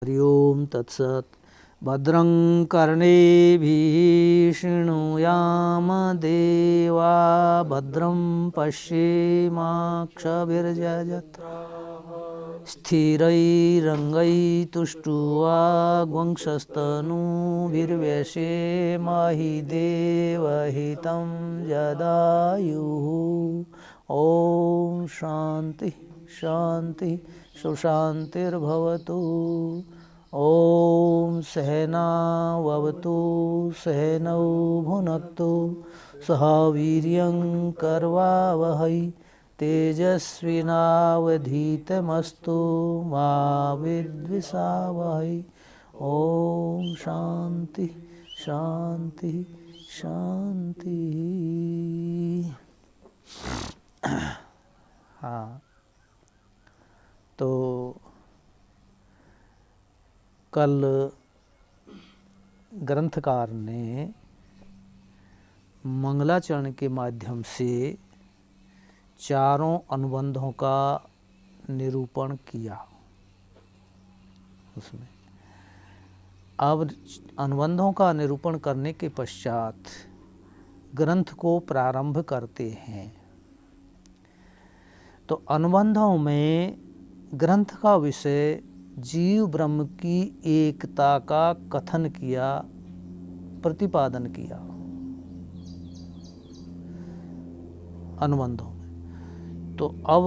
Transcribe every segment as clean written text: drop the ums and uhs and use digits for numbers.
हरि ओम तत्सत्। भद्रं कर्णेभिः शृणुयाम देवा भद्रं पश्येमाक्षभिर्यजत्रा स्थिरैरङ्गैस्तुष्ट्वा देवहितं जदायुः। ॐ शान्ति शान्ति सुशान्तिर्भवतु। ॐ सहनाववतु सहनौ भुनक्तु सह वीर्यं करवावहै तेजस्विनावधीतमस्तु मा विद्विषावहै। ॐ शान्ति शान्ति शान्ति। हाँ, तो कल ग्रंथकार ने मंगलाचरण के माध्यम से चारों अनुबंधों का निरूपण किया। उसमें अब अनुबंधों का निरूपण करने के पश्चात ग्रंथ को प्रारंभ करते हैं। तो अनुबंधों में ग्रंथ का विषय जीव ब्रह्म की एकता का कथन किया, प्रतिपादन किया अनुबंधों में। तो अब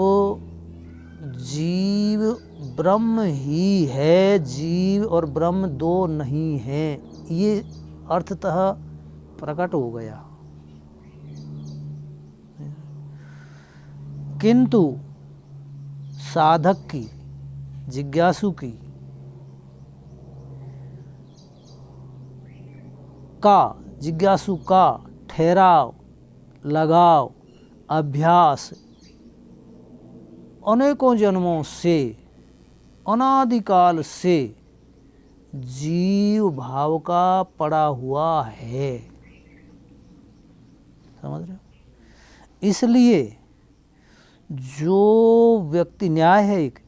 जीव ब्रह्म ही है, जीव और ब्रह्म दो नहीं हैं, ये अर्थतः प्रकट हो गया। किंतु साधक की, जिज्ञासु की जिज्ञासु का ठहराव, लगाव, अभ्यास अनेकों जन्मों से, अनादिकाल से जीव भाव का पड़ा हुआ है। समझ रहे हो? इसलिए जो व्यक्ति, न्याय है एक,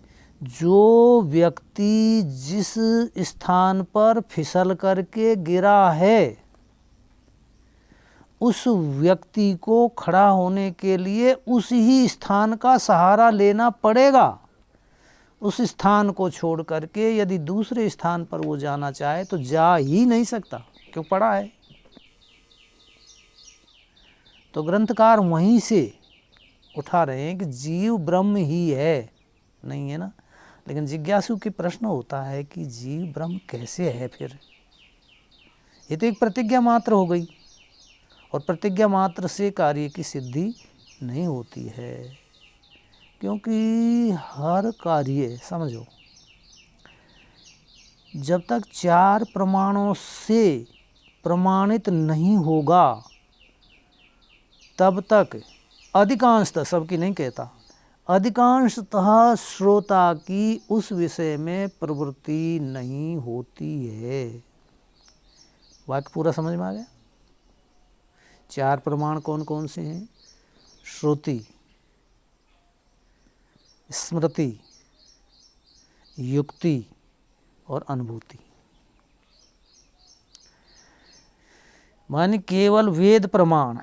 जो व्यक्ति जिस स्थान पर फिसल करके गिरा है उस व्यक्ति को खड़ा होने के लिए उस ही स्थान का सहारा लेना पड़ेगा। उस स्थान को छोड़ करके यदि दूसरे स्थान पर वो जाना चाहे तो जा ही नहीं सकता, क्यों पड़ा है। तो ग्रंथकार वहीं से उठा रहे हैं कि जीव ब्रह्म ही है, नहीं है ना। लेकिन जिज्ञासु के प्रश्न होता है कि जीव ब्रह्म कैसे है फिर। ये तो एक प्रतिज्ञा मात्र हो गई, और प्रतिज्ञा मात्र से कार्य की सिद्धि नहीं होती है, क्योंकि हर कार्य, समझो, जब तक चार प्रमाणों से प्रमाणित नहीं होगा तब तक अधिकांशतः, सबकी नहीं कहता, अधिकांशतः श्रोता की उस विषय में प्रवृत्ति नहीं होती है। वाक्य पूरा समझ में आ गया? चार प्रमाण कौन कौन से हैं? श्रुति, स्मृति, युक्ति और अनुभूति। माने केवल वेद प्रमाण।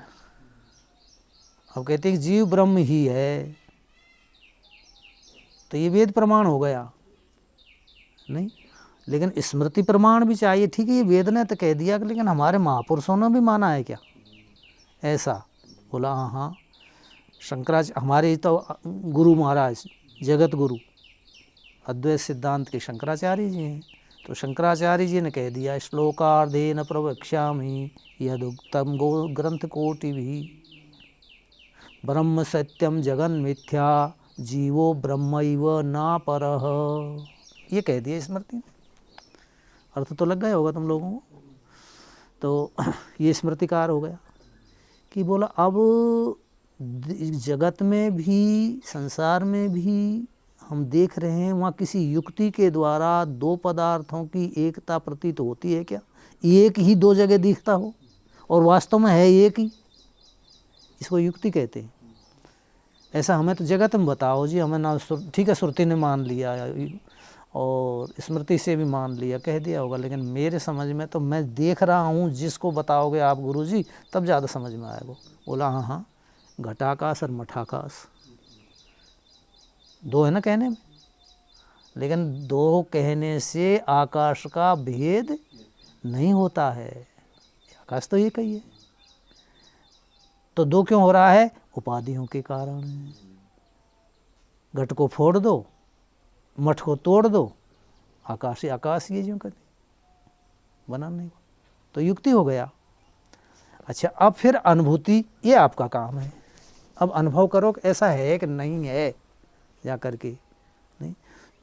अब कहते हैं कि जीव ब्रह्म ही है, तो ये वेद प्रमाण हो गया नहीं। लेकिन स्मृति प्रमाण भी चाहिए। ठीक है, ये वेद ने तो कह दिया, लेकिन हमारे महापुरुषों ने भी माना है क्या? ऐसा बोला, हाँ, शंकराचार्य हमारे तो गुरु महाराज, जगत गुरु अद्वैत सिद्धांत के शंकराचार्य जी हैं। तो शंकराचार्य जी ने कह दिया, श्लोकार्धेन प्रवक्ष्यामि यदुक्तम ग्रंथ कोटि भी ब्रह्म सत्यम जगन मिथ्या जीवो ब्रह्मैव ना परः। ये कह दिया स्मृति ने। अर्थ तो लग गया होगा तुम लोगों को। तो ये स्मृतिकार हो गया कि बोला अब जगत में भी, संसार में भी हम देख रहे हैं, वहाँ किसी युक्ति के द्वारा दो पदार्थों की एकता प्रतीत होती है क्या? एक ही दो जगह दिखता हो और वास्तव में है एक ही, इसको युक्ति कहते हैं। ऐसा हमें तो जगत में बताओ जी, हमें ना, ठीक है, श्रुति ने मान लिया और स्मृति से भी मान लिया, कह दिया होगा, लेकिन मेरे समझ में तो मैं देख रहा हूँ, जिसको बताओगे आप गुरुजी तब ज़्यादा समझ में आएगा। बोला हाँ हाँ, घटाकाश और मठाकाश दो है ना कहने में, लेकिन दो कहने से आकाश का भेद नहीं होता है, आकाश तो एक ही है। तो दो क्यों हो रहा है? उपाधियों के कारण। घट को फोड़ दो, मठ को तोड़ दो, आकाश ही आकाश ये जो कर बना नहीं, तो युक्ति हो गया। अच्छा, अब फिर अनुभूति, ये आपका काम है। अब अनुभव करो कि ऐसा है कि नहीं है, जा करके नहीं।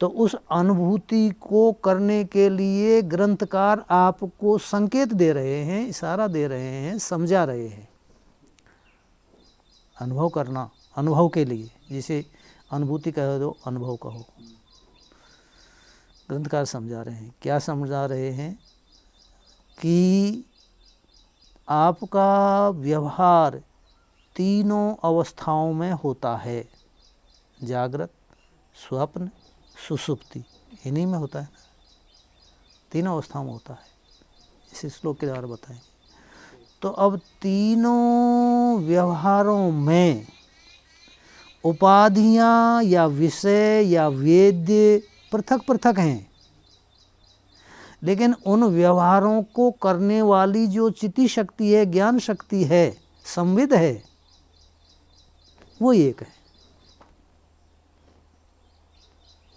तो उस अनुभूति को करने के लिए ग्रंथकार आपको संकेत दे रहे हैं, इशारा दे रहे हैं, समझा रहे हैं। अनुभव करना, अनुभव के लिए, जिसे अनुभूति कह दो, अनुभव कहो। ग्रंथकार समझा रहे हैं, क्या समझा रहे हैं कि आपका व्यवहार तीनों अवस्थाओं में होता है, जागृत, स्वप्न, सुषुप्ति, इन्हीं में होता है, तीनों अवस्थाओं में होता है। इस श्लोक के द्वारा बताएं। तो अब तीनों व्यवहारों में उपाधियां या विषय या वेद्य पृथक पृथक हैं, लेकिन उन व्यवहारों को करने वाली जो चित्ती शक्ति है, ज्ञान शक्ति है, संविद है, वो एक है,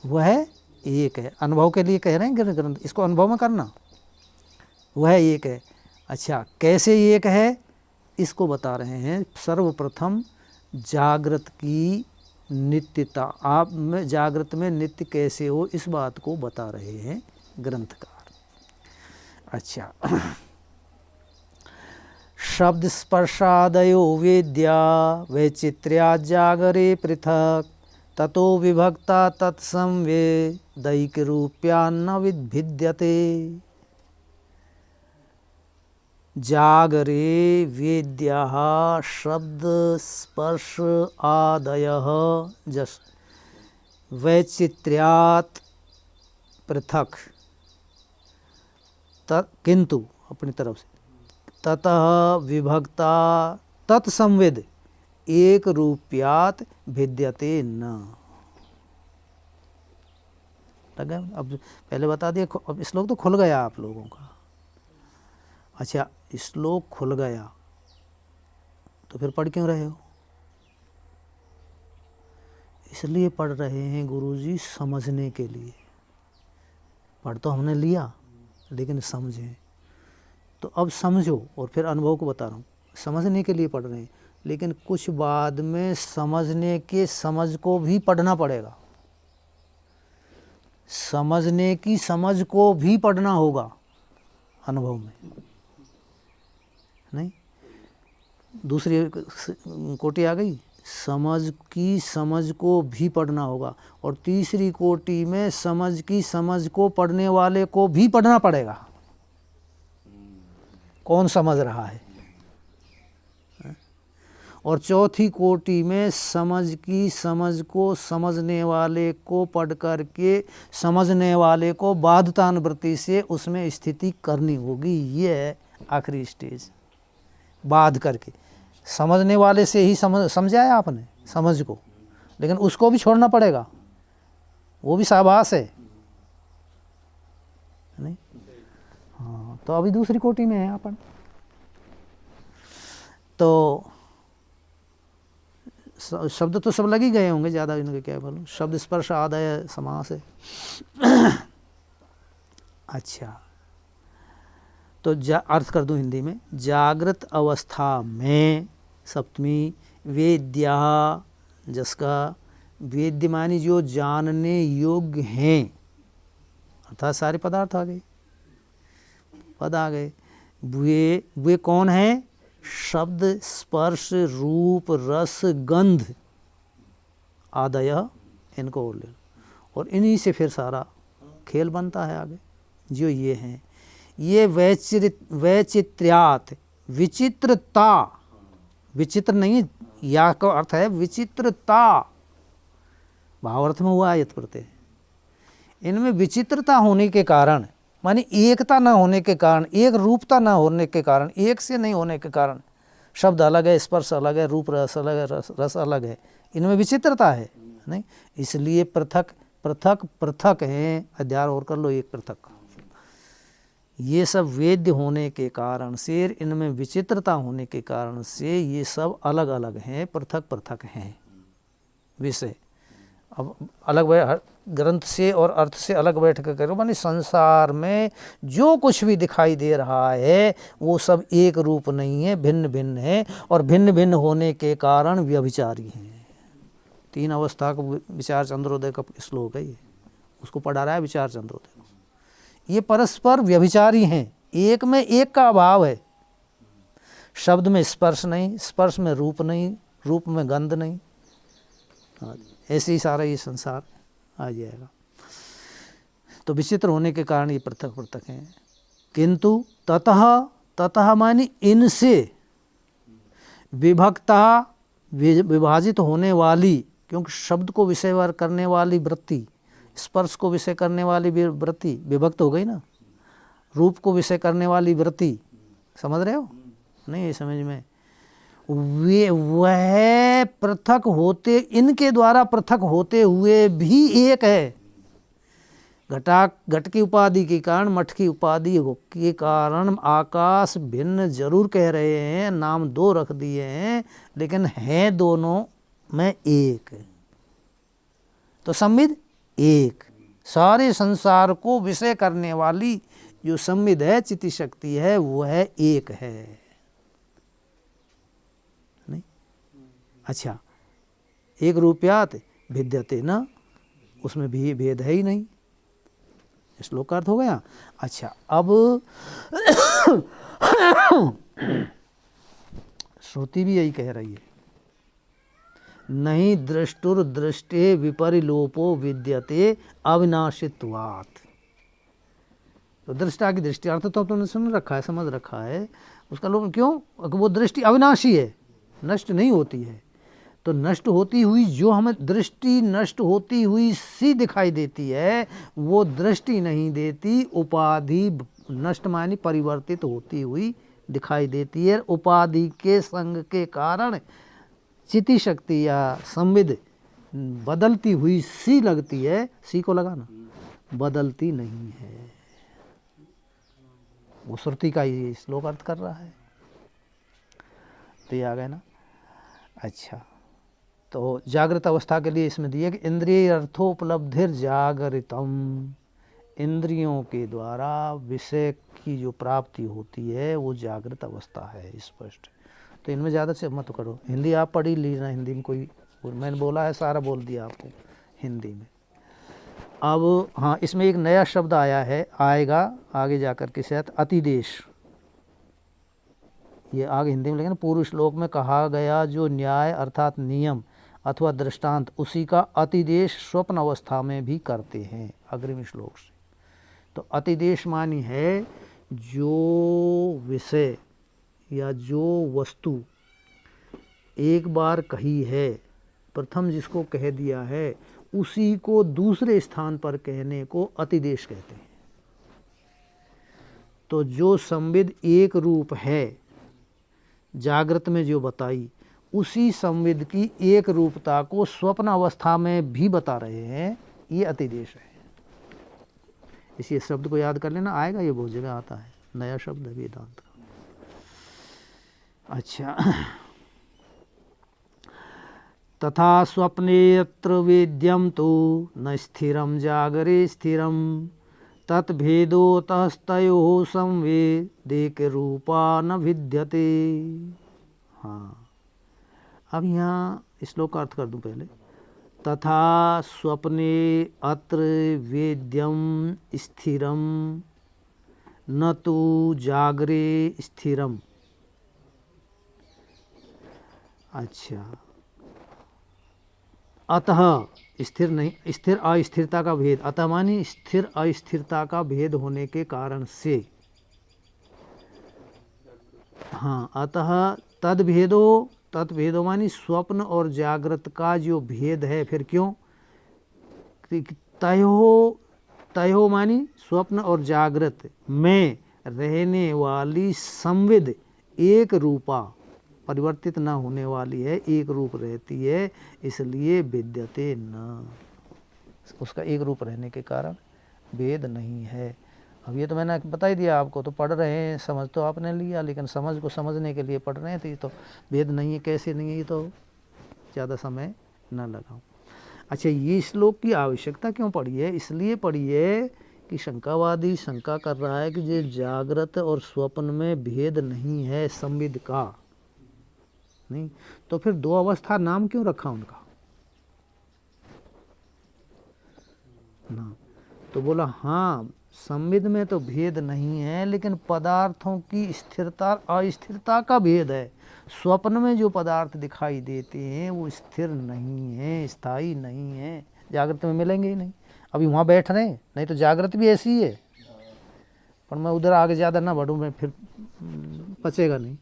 वह एक है। अनुभव के लिए कह रहे हैं ग्रंथ, इसको अनुभव में करना, वह एक है। अच्छा, कैसे एक है इसको बता रहे हैं। सर्वप्रथम जागृत की नित्यता, आप में जागृत में नित्य कैसे हो, इस बात को बता रहे हैं ग्रंथकार। अच्छा, शब्द स्पर्शादयो वेद्या वैचित्र्या जागरे पृथक ततो विभक्ता तत्संवेदैक रूप्यान्न विद्यते। जागरे वेद्याः शब्द स्पर्श आदयः जस वैचित्र्यात् पृथक, किंतु अपनी तरफ से ततः विभक्ता तत्संवेद एक रूप्यात् भिद्यते न। लगा? अब पहले बता दिया, अब श्लोक तो खुल गया आप लोगों का। अच्छा, श्लोक खुल गया तो फिर पढ़ क्यों रहे हो? इसलिए पढ़ रहे हैं गुरुजी, समझने के लिए। पढ़ तो हमने लिया, लेकिन समझें। तो अब समझो, और फिर अनुभव को बता रहा हूँ। समझने के लिए पढ़ रहे हैं, लेकिन कुछ बाद में समझने के समझ को भी पढ़ना पड़ेगा। समझने की समझ को भी पढ़ना होगा अनुभव में, नहीं? दूसरी कोटि आ गई, समझ की समझ को भी पढ़ना होगा। और तीसरी कोटि में समझ की समझ को पढ़ने वाले को भी पढ़ना पड़ेगा, कौन समझ रहा है। और चौथी कोटि में समझ की समझ को समझने वाले को पढ़ करके समझने वाले को बाध्यतानुवृत्ति से उसमें स्थिति करनी होगी। ये है आखिरी स्टेज, बाध करके। समझने वाले से ही समझाया आपने समझ को, लेकिन उसको भी छोड़ना पड़ेगा, वो भी शाबाश है, नहीं? हाँ, तो अभी दूसरी कोटि में है अपन। तो शब्द तो सब लग ही गए होंगे, ज़्यादा इनके क्या बोलूं। शब्द स्पर्श आदय समास है। अच्छा, तो अर्थ कर दूं हिंदी में। जागृत अवस्था में सप्तमी वेद्या, जिसका वेद्य मानी जो जानने योग्य हैं, अर्थात सारे पदार्थ आ गए, पद आ गए। वे कौन हैं? शब्द स्पर्श रूप रस गंध आदय, इनको और ले लो, और इन्हीं से फिर सारा खेल बनता है आगे। जो ये हैं, ये वैचित्र्यात्, विचित्रता, विचित्र नहीं, या का अर्थ है विचित्रता, भावार्थ में हुआ यत प्रत्यय। इनमें विचित्रता होने के कारण, मानी एकता न होने के कारण, एक रूपता न होने के कारण, एक से नहीं होने के कारण, शब्द अलग है, स्पर्श अलग है, रूप रस अलग है, रस अलग है, इनमें विचित्रता है नहीं, इसलिए पृथक पृथक पृथक हैं। अध्याय और कर लो, एक पृथक। ये सब वेद्य होने के कारण से, इनमें विचित्रता होने के कारण से ये सब अलग अलग हैं, पृथक पृथक हैं विषय। अब अलग ग्रंथ से और अर्थ से अलग बैठ कर करो, मानी संसार में जो कुछ भी दिखाई दे रहा है वो सब एक रूप नहीं है, भिन्न भिन्न है, और भिन्न भिन्न होने के कारण व्यभिचारी हैं। 3 अवस्था का विचार चंद्रोदय का श्लोक है ये, उसको पढ़ा रहा है विचार चंद्रोदय। ये परस्पर व्यभिचारी हैं, एक में एक का अभाव है। शब्द में स्पर्श नहीं, स्पर्श में रूप नहीं, रूप में गंध नहीं, ऐसे ही सारा ये संसार आ जाएगा। तो विचित्र होने के कारण ये पृथक पृथक हैं। किंतु ततः, ततः मानी इनसे विभक्ता, विभाजित होने वाली, क्योंकि शब्द को विषय करने वाली वृत्ति, स्पर्श को विषय करने वाली वृत्ति विभक्त हो गई ना, रूप को विषय करने वाली वृत्ति, समझ रहे हो नहीं? ये समझ में, वे वह पृथक होते, इनके द्वारा पृथक होते हुए भी एक है। घट की उपाधि के कारण, मठ की उपाधि के कारण आकाश भिन्न जरूर कह रहे हैं, नाम 2 रख दिए हैं, लेकिन हैं दोनों में एक। तो संविद एक, सारे संसार को विषय करने वाली जो संविद है, चित्ती शक्ति है, वो है एक है नहीं? अच्छा, एक रूपयात भिद्यते न, उसमें भी भेद है ही नहीं। श्लोक का अर्थ हो गया। अच्छा, अब श्रुति भी यही कह रही है, नहीं दृष्टुर दृष्टे विपरिलोपो विद्यते अविनाशित्वात्। तो दृष्टा की दृष्टि अर्थ तो तुमने सुन रखा है, समझ रखा है, उसका लोप क्यों? वो दृष्टि अविनाशी है, नष्ट नहीं होती है। तो नष्ट होती हुई जो हमें दृष्टि नष्ट होती हुई सी दिखाई देती है, वो दृष्टि नहीं देती, उपाधि नष्ट मानी परिवर्तित होती हुई दिखाई देती है। उपाधि के संग के कारण चित्ती शक्ति या संविद बदलती हुई सी लगती है, सी को लगाना, बदलती नहीं है। वो श्रुति का ये श्लोक अर्थ कर रहा है। तो ये आ गए ना। अच्छा, तो जागृत अवस्था के लिए इसमें दिए कि इंद्रिय अर्थोपलब्धिर जागरितम, इंद्रियों के द्वारा विषय की जो प्राप्ति होती है वो जागृत अवस्था है, स्पष्ट। तो इनमें ज़्यादा से मत करो, हिंदी आप पढ़ी लीजिए, हिंदी में कोई, मैंने बोला है सारा बोल दिया आपको हिंदी में। अब हाँ, इसमें एक नया शब्द आया है, आएगा आगे जाकर के शायद, अतिदेश। ये आगे हिंदी में, लेकिन पूर्व श्लोक में कहा गया जो न्याय अर्थात नियम अथवा दृष्टांत, उसी का अतिदेश स्वप्न अवस्था में भी करते हैं, अग्रिम श्लोक से। तो अतिदेश मानी है जो विषय या जो वस्तु एक बार कही है, प्रथम जिसको कह दिया है, उसी को दूसरे स्थान पर कहने को अतिदेश कहते हैं। तो जो संविद एक रूप है जागृत में जो बताई, उसी संविद की एक रूपता को स्वप्न अवस्था में भी बता रहे हैं, ये अतिदेश है। इसी शब्द को याद कर लेना, आएगा ये बहुत जगह आता है, नया शब्द है वेदांत का। अच्छा, तथा स्वप्ने यत्र वेद्यम तो न स्थिरम जागरे स्थिरम तत्भेदोतस्तयोः संवेदेक रूपा न भिद्यते। हाँ, अब यहाँ श्लोक का अर्थ कर दूं पहले। तथा स्वप्ने अत्र वेद्यम स्थिरम न तो जागरे स्थिरम। अच्छा, अतः स्थिर नहीं, स्थिर अस्थिरता का भेद, अतः मानी स्थिर अस्थिरता का भेद होने के कारण से। हाँ, अतः तद्भेदो, तद्भेदो मानी स्वप्न और जागृत का जो भेद है, फिर क्यों? तयो तयो मानी स्वप्न और जागृत में रहने वाली संविद एक रूपा, परिवर्तित न होने वाली है, एक रूप रहती है, इसलिए विद्यते न, उसका एक रूप रहने के कारण भेद नहीं है। अब ये तो मैंने बता ही दिया आपको, तो पढ़ रहे हैं, समझ तो आपने लिया, लेकिन समझ को समझने के लिए पढ़ रहे हैं, तो ये तो भेद नहीं है, कैसे नहीं है, ये तो ज़्यादा समय न लगाऊं। अच्छा, ये श्लोक की आवश्यकता क्यों पड़ी है? इसलिए पड़ी है कि शंकावादी शंका कर रहा है कि ये जागृत और स्वप्न में भेद नहीं है संविद का, नहीं, तो फिर दो अवस्था नाम क्यों रखा उनका ना? तो बोला हाँ, संविद में तो भेद नहीं है, लेकिन पदार्थों की स्थिरता अस्थिरता का भेद है। स्वप्न में जो पदार्थ दिखाई देते हैं वो स्थिर नहीं है, स्थायी नहीं है, जागृत में मिलेंगे ही नहीं। अभी वहाँ बैठ रहे हैं, नहीं तो जागृत भी ऐसी ही है, पर मैं उधर आगे ज़्यादा ना बढ़ूँ, मैं फिर पचेगा नहीं।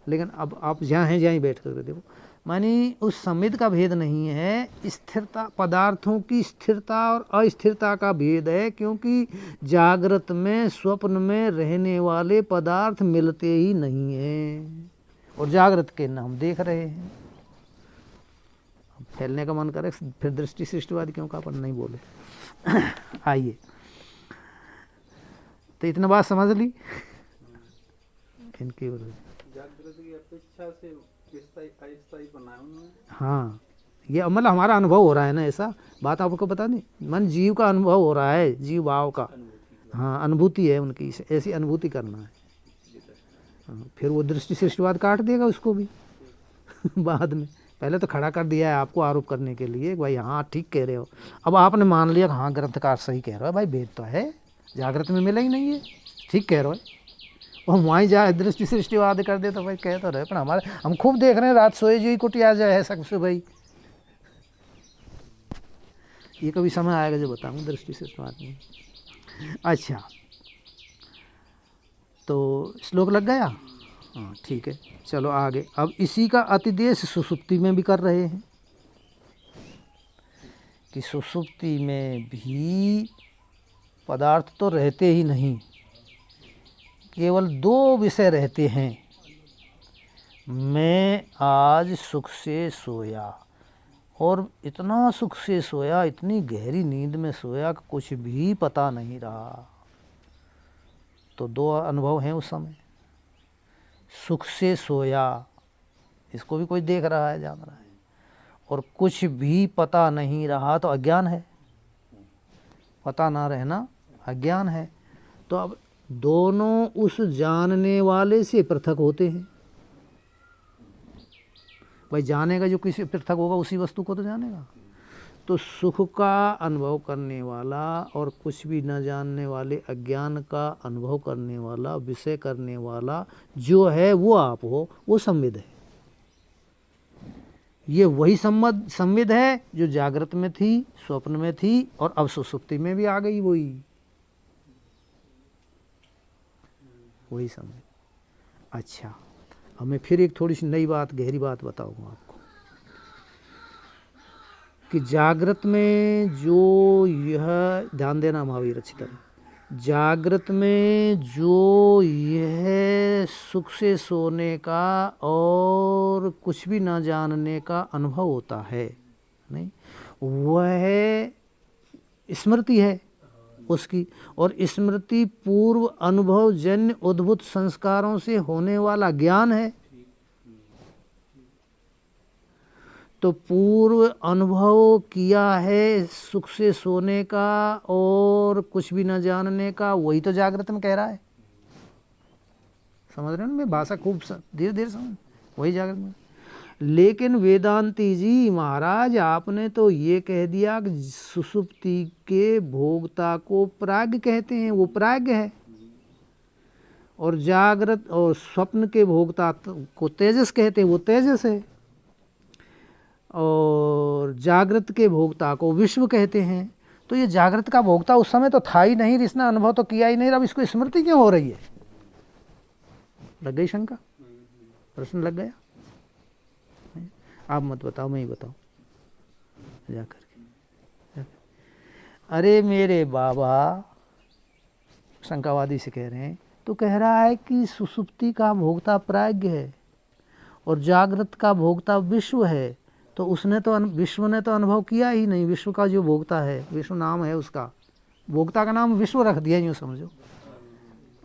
लेकिन अब आप जहाँ हैं, जहाँ ही बैठ कर देखो, मानी उस संविद का भेद नहीं है, स्थिरता, पदार्थों की स्थिरता और अस्थिरता का भेद है, क्योंकि जागृत में स्वप्न में रहने वाले पदार्थ मिलते ही नहीं हैं, और जागृत के नाम देख रहे हैं। फैलने का मन करे फिर दृष्टि सृष्टिवादी क्यों का, पर नहीं बोले। आइए, तो इतना बात समझ ली इनकी जागृत की अपेक्षा से अस्थायी बनाया उन्होंने। हाँ, ये मतलब हमारा अनुभव हो रहा है ना, ऐसा बात आपको पता नहीं, मन जीव का अनुभव हो रहा है, जीव भाव का, हाँ, अनुभूति है उनकी, ऐसी अनुभूति करना है। हाँ, फिर वो दृष्टि सृष्टिवाद काट देगा उसको भी बाद में। पहले तो खड़ा कर दिया है आपको आरोप करने के लिए, भाई हाँ ठीक कह रहे हो। अब आपने मान लिया हाँ ग्रंथकार सही कह रहा है, भाई भेद तो है, जागृत में मिला ही नहीं है, ठीक कह रहे हो। और वहीं जाए दृष्टि सृष्टिवाद कर दे तो भाई कह तो रहे, पर हमारे हम खूब देख रहे हैं, रात सोए जो ही कुटिया जाए है सबसे भाई। ये कभी समय आएगा जो बताऊंगा दृष्टि सृष्टिवाद में। अच्छा, तो श्लोक लग गया, हाँ ठीक है, चलो आगे। अब इसी का अतिदेश सुसुप्ति में भी कर रहे हैं कि सुसुप्ति में भी पदार्थ तो रहते ही नहीं, केवल दो विषय रहते हैं। मैं आज सुख से सोया, और इतना सुख से सोया, इतनी गहरी नींद में सोया कि कुछ भी पता नहीं रहा। तो दो अनुभव हैं उस समय। सुख से सोया, इसको भी कोई देख रहा है, जान रहा है, और कुछ भी पता नहीं रहा तो अज्ञान है, पता ना रहना अज्ञान है। तो अब दोनों उस जानने वाले से पृथक होते हैं। भाई जानेगा जो किसी पृथक होगा, उसी वस्तु को तो जानेगा। तो सुख का अनुभव करने वाला और कुछ भी न जानने वाले अज्ञान का अनुभव करने वाला, विषय करने वाला जो है वो आप हो, वो संविद है। ये वही संविद है जो जागृत में थी, स्वप्न में थी, और अब सुसुप्ति में भी आ गई वही संविद। अच्छा, अब मैं फिर एक थोड़ी सी नई बात, गहरी बात बताऊंगा आपको कि जागृत में जो यह, ध्यान देना महावीर अच्छी तरह, जागृत में जो यह सुख से सोने का और कुछ भी ना जानने का अनुभव होता है, नहीं, वह स्मृति है उसकी, और स्मृति पूर्व अनुभव जन्य उद्भूत संस्कारों से होने वाला ज्ञान है। तो पूर्व अनुभव किया है सुख से सोने का और कुछ भी न जानने का, वही तो जागृत में कह रहा है। समझ रहे हो ना, मैं भाषा खूब धीरे धीरे समझ, वही जागृत में। लेकिन वेदांती जी महाराज, आपने तो ये कह दिया कि सुसुप्ति के भोक्ता को प्राज्ञ कहते हैं, वो प्राज्ञ है, और जागृत और स्वप्न के भोक्ता को तेजस कहते हैं, वो तेजस है, और जागृत के भोक्ता को विश्व कहते हैं। तो ये जागृत का भोक्ता उस समय तो था ही नहीं, इसने अनुभव तो किया ही नहीं, अब इसको स्मृति क्यों हो रही है? लग गई शंका, प्रश्न लग गया? आप मत बताओ, मैं ही बताऊं जाकर के। अरे मेरे बाबा, शंकावादी से कह रहे हैं, तो कह रहा है कि सुसुप्ति का भोक्ता प्राज्ञ है और जागृत का भोक्ता विश्व है, तो उसने तो विश्व ने तो अनुभव किया ही नहीं। विश्व का जो भोक्ता है, विश्व नाम है उसका, भोक्ता का नाम विश्व रख दिया, यूँ समझो।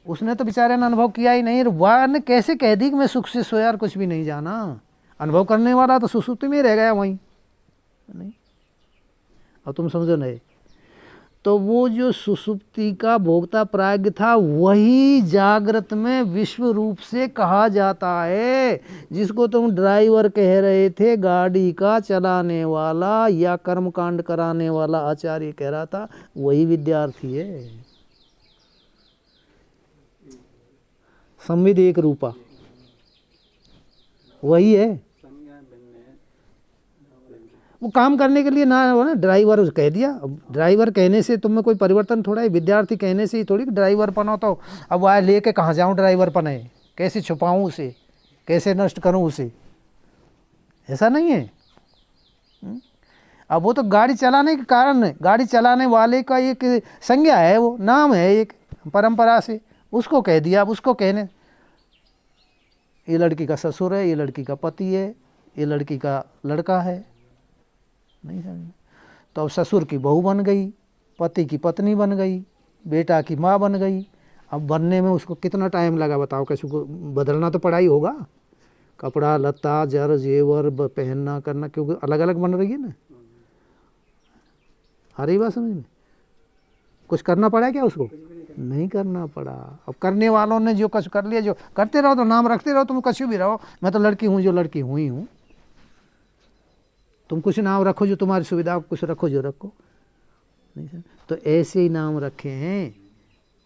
उसने तो बेचारे ने अनुभव किया ही नहीं। वह ने कैसे कह दी कि मैं सुख से सोया और कुछ भी नहीं जाना। अनुभव करने वाला तो सुसुप्ति में रह गया वहीं, नहीं। अब तुम समझो नहीं, तो वो जो सुसुप्ति का भोक्ता प्राज्ञ था वही जागृत में विश्व रूप से कहा जाता है। जिसको तुम ड्राइवर कह रहे थे, गाड़ी का चलाने वाला या कर्मकांड कराने वाला आचार्य कह रहा था, वही विद्यार्थी है। संविद एक रूपा वही है। वो काम करने के लिए ना हो ना, ड्राइवर कह दिया। अब ड्राइवर कहने से तुम में कोई परिवर्तन थोड़ा है, विद्यार्थी कहने से ही थोड़ी ड्राइवर पना। तो अब वह लेके कहाँ जाऊँ ड्राइवर पने, कैसे छुपाऊँ उसे, कैसे नष्ट करूँ उसे, ऐसा नहीं है। अब वो तो गाड़ी चलाने के कारण है, गाड़ी चलाने वाले का एक संज्ञा है, वो नाम है एक परंपरा से, उसको कह दिया। अब उसको कहने, ये लड़की का ससुर है, ये लड़की का पति है, ये लड़की का लड़का है, नहीं समझ। तो अब ससुर की बहू बन गई, पति की पत्नी बन गई, बेटा की माँ बन गई। अब बनने में उसको कितना टाइम लगा बताओ, कैसे को बदलना तो पड़ा ही होगा, कपड़ा लत्ता जर जेवर पहनना करना, क्योंकि अलग अलग बन रही है ना। आ रही बात समझ में? कुछ करना पड़ा क्या उसको? नहीं करना पड़ा। अब करने वालों ने जो कुछ कर लिया, जो करते रहो तो नाम रखते रहो, तुम कछु भी रहो, मैं तो लड़की हूँ जो लड़की हुई हूँ। तुम कुछ नाम रखो जो तुम्हारी सुविधा, कुछ रखो जो रखो, नहीं। तो ऐसे ही नाम रखे हैं।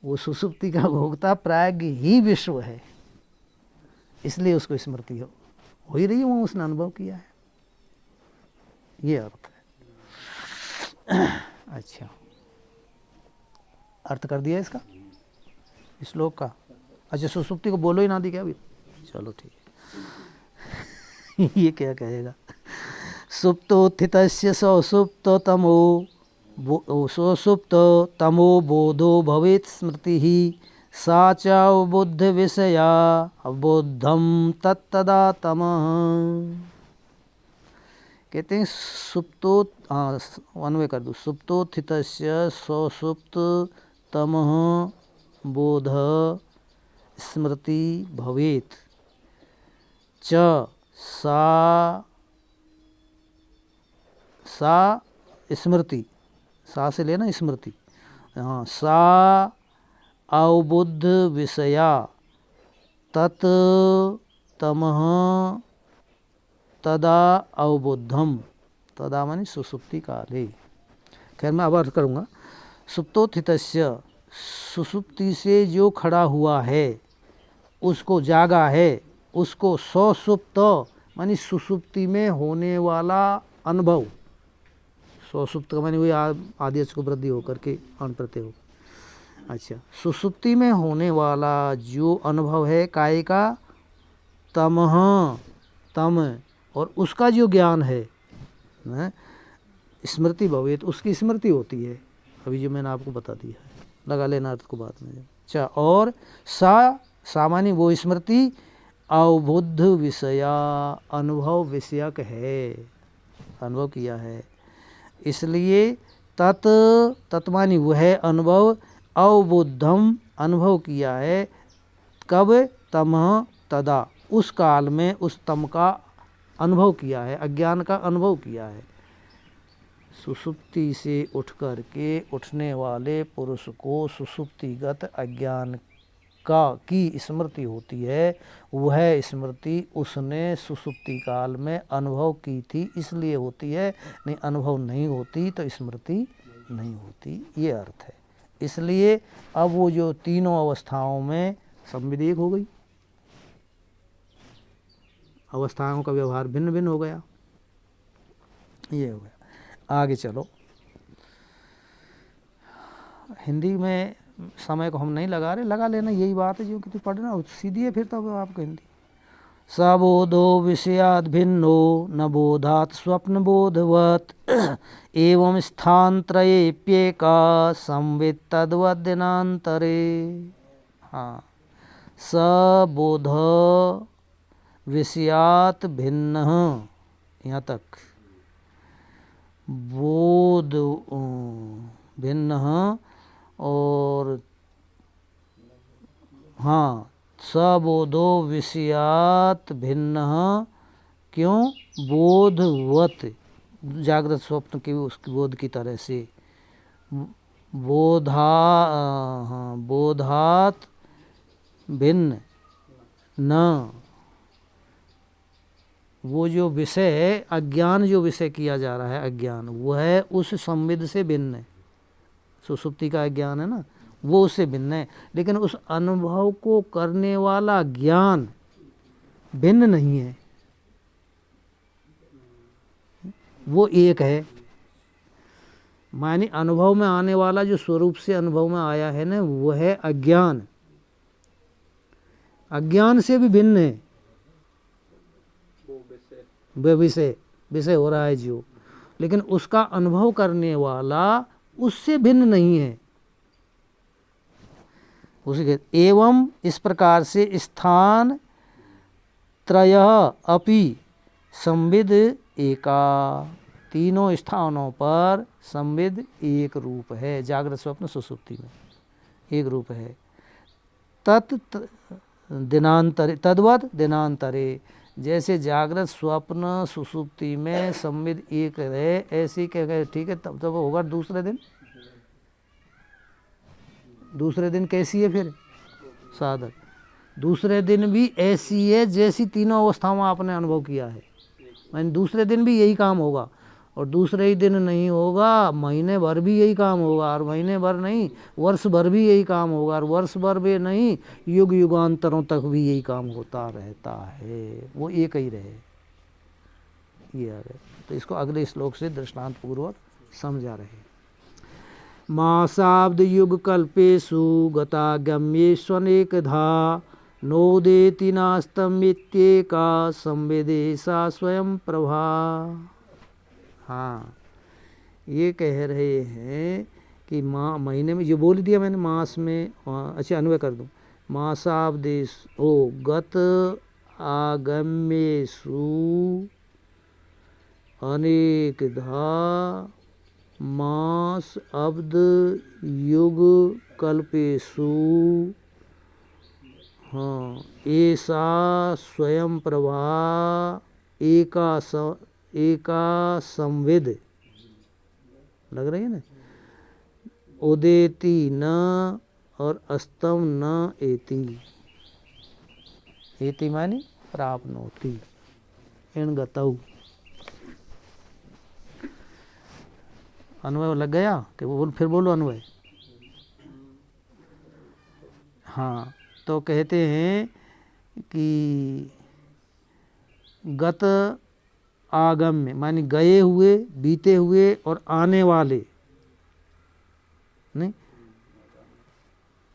वो सुसुप्ति का भोक्ता प्राज्ञ ही विश्व है, इसलिए उसको स्मृति हो ही रही है, वो उसने अनुभव किया है, ये अर्थ है। अच्छा, अर्थ कर दिया इसका, श्लोक का। अच्छा, सुसुप्ति को बोलो ही ना दी क्या अभी? चलो ठीक है। ये क्या कहेगा? सुप्तोत्थितस्य सौसुप्तो तमो सुसुप्तो तमो बोधो भवेत् स्मृतिः सा च बुद्ध विषया बुद्धम तत्तदा तमः। कहते हैं सुप्तो, अन्वय कर दो, सुप्तोत्थितस्य सौसुप्त तमः बोध स्मृति भवेत् च सा स्मृति, सा से लेना स्मृति, हाँ, सा अवबुद्ध विषया तत् तमः तदा अवबुद्धम, तदा मानी सुसुप्ति काले। खैर मैं अब अर्थ करूँगा। सुप्तोत्थितस्य, सुसुप्ति से जो खड़ा हुआ है, उसको जागा है, उसको सौसुप्त मानी सुसुप्ति में होने वाला अनुभव, सौसुप्त का मानी वही आदेश को वृद्धि होकर के अण प्रत्यय हो। अच्छा, सुसुप्ति में होने वाला जो अनुभव है काय का, तमः, तम, और उसका जो ज्ञान है, स्मृति भवेत, उसकी स्मृति होती है। अभी जो मैंने आपको बता दिया है, लगा लेना अर्थ को बाद में। अच्छा, और सामान्य वो स्मृति अवबुद्ध विषया, अनुभव विषयक है, अनुभव किया है, इसलिए तत्मानी वह अनुभव अवबुद्धम, अनुभव किया है। कब? तमः तदा, उस काल में उस तम का अनुभव किया है, अज्ञान का अनुभव किया है। सुसुप्ति से उठ कर के उठने वाले पुरुष को सुसुप्तिगत अज्ञान की स्मृति होती है। वह स्मृति उसने सुसुप्ति काल में अनुभव की थी, इसलिए होती है, नहीं अनुभव नहीं होती तो स्मृति नहीं होती, ये अर्थ है। इसलिए अब वो जो तीनों अवस्थाओं में संविदेक हो गई, अवस्थाओं का व्यवहार भिन्न भिन्न हो गया, ये हो गया। आगे चलो, हिंदी में समय को हम नहीं लगा रहे, लगा लेना, यही बात है जो कि पढ़ना सीधी है, फिर तो आपको हिंदी सबोधो विषयाद् भिन्नो न बोधात् स्वप्नबोधवत् एवं स्थानत्रयेऽप्येका संवित् तद्वद्दिनान्तरे। हाँ, सबोध विषयात् भिन्न, यहाँ तक बोध भिन्न और हाँ सबोधो विषयात् भिन्न, क्यों? बोधवत, जागृत स्वप्न की उसकी बोध की तरह से, बोधात भिन्न न, वो जो विषय है अज्ञान, जो विषय किया जा रहा है अज्ञान, वह उस संविद से भिन्न है। सुषुप्ति का अज्ञान है ना, वो उससे भिन्न है, लेकिन उस अनुभव को करने वाला ज्ञान भिन्न नहीं है, वो एक है। मानी अनुभव में आने वाला जो स्वरूप से अनुभव में आया है ना, वो है अज्ञान, अज्ञान से भी भिन्न है। वो विषय हो रहा है जो, लेकिन उसका अनुभव करने वाला उससे भिन्न नहीं है। उसी के एवं इस प्रकार से स्थान त्रयः अपि संविद एका, तीनों स्थानों पर संविद एक रूप है, जागृत स्वप्न सुषुप्ति में एक रूप है। तत् दिनांतरे, तद्वत् दिनांतरे, जैसे जागृत स्वप्न सुषुप्ति में संविद एक रहे, ऐसे क्या कहे, ठीक है, तब होगा दूसरे दिन। दूसरे दिन कैसी है फिर साधक? दूसरे दिन भी ऐसी है जैसी तीनों अवस्थाओं में आपने अनुभव किया है। मैंने दूसरे दिन भी यही काम होगा, और दूसरे ही दिन नहीं होगा, महीने भर भी यही काम होगा, और महीने भर नहीं वर्ष भर भी यही काम होगा, और वर्ष भर भी नहीं युग युगांतरों तक भी यही काम होता रहता है, वो एक ही रहे। ये आ गए, तो इसको अगले श्लोक से दृष्टांत पूर्वक समझा रहे। मासाब्द युग कल्पेषु गतागम्येष्वनेकधा नोदेति नास्तमित्येका संवेदेशा स्वयं प्रभा। हाँ, ये कह रहे हैं कि महीने में, जो बोल दिया मैंने मास में, अच्छा अन्वय कर दूँ। मासाब्देश ओ गत आगम्येषु अनेकधा मास अब्द युग कल्पेषु, हाँ, ऐसा स्वयं प्रभा एका संविद, लग रही है ना, उदेति न और अस्तम न एति, एति मानी प्राप्नोति इन गतौ। अन्वय लग गया कि वो फिर बोलो अन्वय। हाँ, तो कहते हैं कि गत आगम्य मानी गए हुए, बीते हुए और आने वाले, नहीं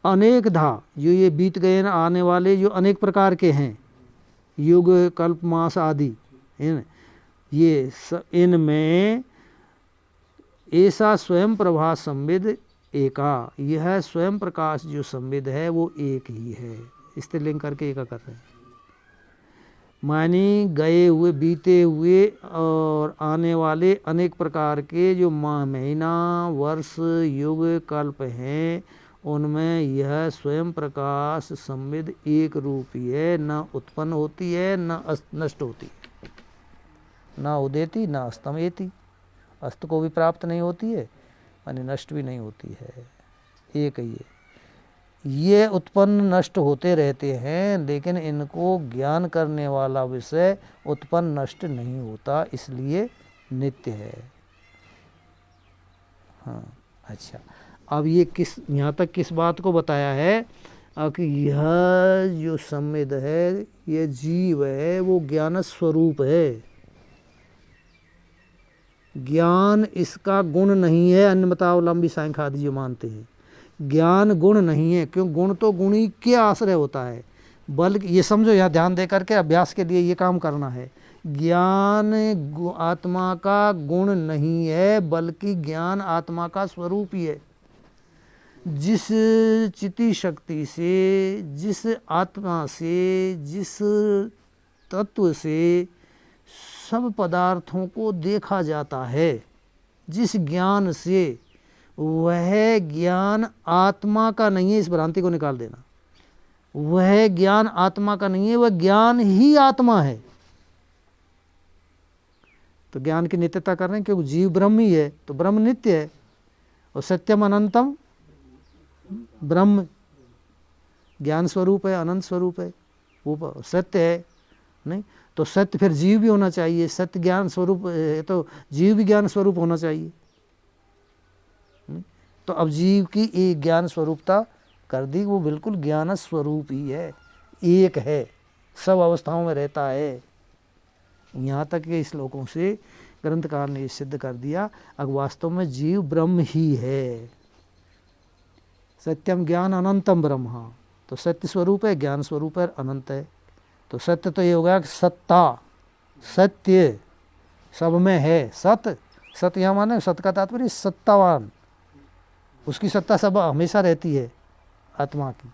अनेकधा, जो ये बीत गए ना, आने वाले जो अनेक प्रकार के हैं, युग कल्प मास आदि, ये इनमें ऐसा स्वयं प्रभा संविद एका, यह स्वयं प्रकाश जो संविद है वो एक ही है। स्त्रीलिंग करके एका कर रहे हैं, मानी गए हुए, बीते हुए और आने वाले अनेक प्रकार के जो माह, महीना, वर्ष, युग, कल्प हैं, उनमें यह स्वयं प्रकाश संविद एक रूप ही है, न उत्पन्न होती है न नष्ट होती है, न उदेति न अस्तमेति, अस्त को भी प्राप्त नहीं होती है, यानी नष्ट भी नहीं होती है, एक ही है। ये उत्पन्न नष्ट होते रहते हैं, लेकिन इनको ज्ञान करने वाला विषय उत्पन्न नष्ट नहीं होता, इसलिए नित्य है। हाँ, अच्छा, अब ये किस, यहाँ तक किस बात को बताया है कि यह जो संविद है, ये जीव है, वो ज्ञान स्वरूप है, ज्ञान इसका गुण नहीं है। अन्य मतावलंबी सांख्य आदि जो मानते हैं ज्ञान गुण नहीं है, क्यों? गुण तो गुणी के आश्रय होता है, बल्कि ये समझो, यहाँ ध्यान दे करके अभ्यास के लिए ये काम करना है। ज्ञान आत्मा का गुण नहीं है, बल्कि ज्ञान आत्मा का स्वरूप ही है। जिस चिति शक्ति से, जिस आत्मा से, जिस तत्व से सब पदार्थों को देखा जाता है, जिस ज्ञान से, वह ज्ञान आत्मा का नहीं है। इस भ्रांति को निकाल देना। वह ज्ञान आत्मा का नहीं है, वह ज्ञान ही आत्मा है। तो ज्ञान की नित्यता कर रहे हैं, क्योंकि जीव ब्रह्म ही है, तो ब्रह्म नित्य है। और सत्यम अनंतम ब्रह्म ज्ञान स्वरूप है, अनंत स्वरूप है, वो सत्य है। नहीं तो सत्य फिर जीव भी होना चाहिए। सत्य ज्ञान स्वरूप है तो जीव भी ज्ञान स्वरूप होना चाहिए। तो अब जीव की एक ज्ञान स्वरूपता कर दी, वो बिल्कुल ज्ञान स्वरूप ही है, एक है, सब अवस्थाओं में रहता है। यहाँ तक के श्लोकों से ग्रंथकार ने सिद्ध कर दिया, अब वास्तव में जीव ब्रह्म ही है। सत्यम ज्ञान अनंतम ब्रह्म, तो सत्य स्वरूप है, ज्ञान स्वरूप है, अनंत है। तो सत्य तो ये हो गया कि सत्ता, सत्य सब में है। सत्य यहाँ माने सत्य का तात्पर्य सत्तावान, उसकी सत्ता सब हमेशा रहती है आत्मा की।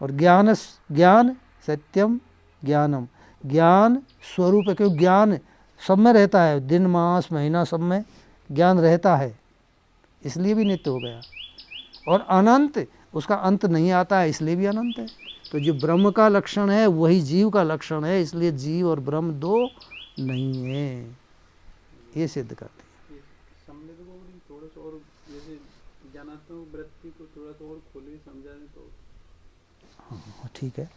और ज्ञान सत्यम ज्ञानम, ज्ञान स्वरूप है, क्योंकि ज्ञान सब में रहता है, दिन मास महीना सब में ज्ञान रहता है, इसलिए भी नित्य हो गया। और अनंत, उसका अंत नहीं आता है, इसलिए भी अनंत है। तो जो ब्रह्म का लक्षण है वही जीव का लक्षण है, इसलिए जीव और ब्रह्म दो नहीं है, ये सिद्ध करते हैं। सम्मिलित को भी थोड़ा सा और जैसे ज्ञानात्मक वृत्ति को थोड़ा सा और खोले समझा दें तो। हाँ ठीक है,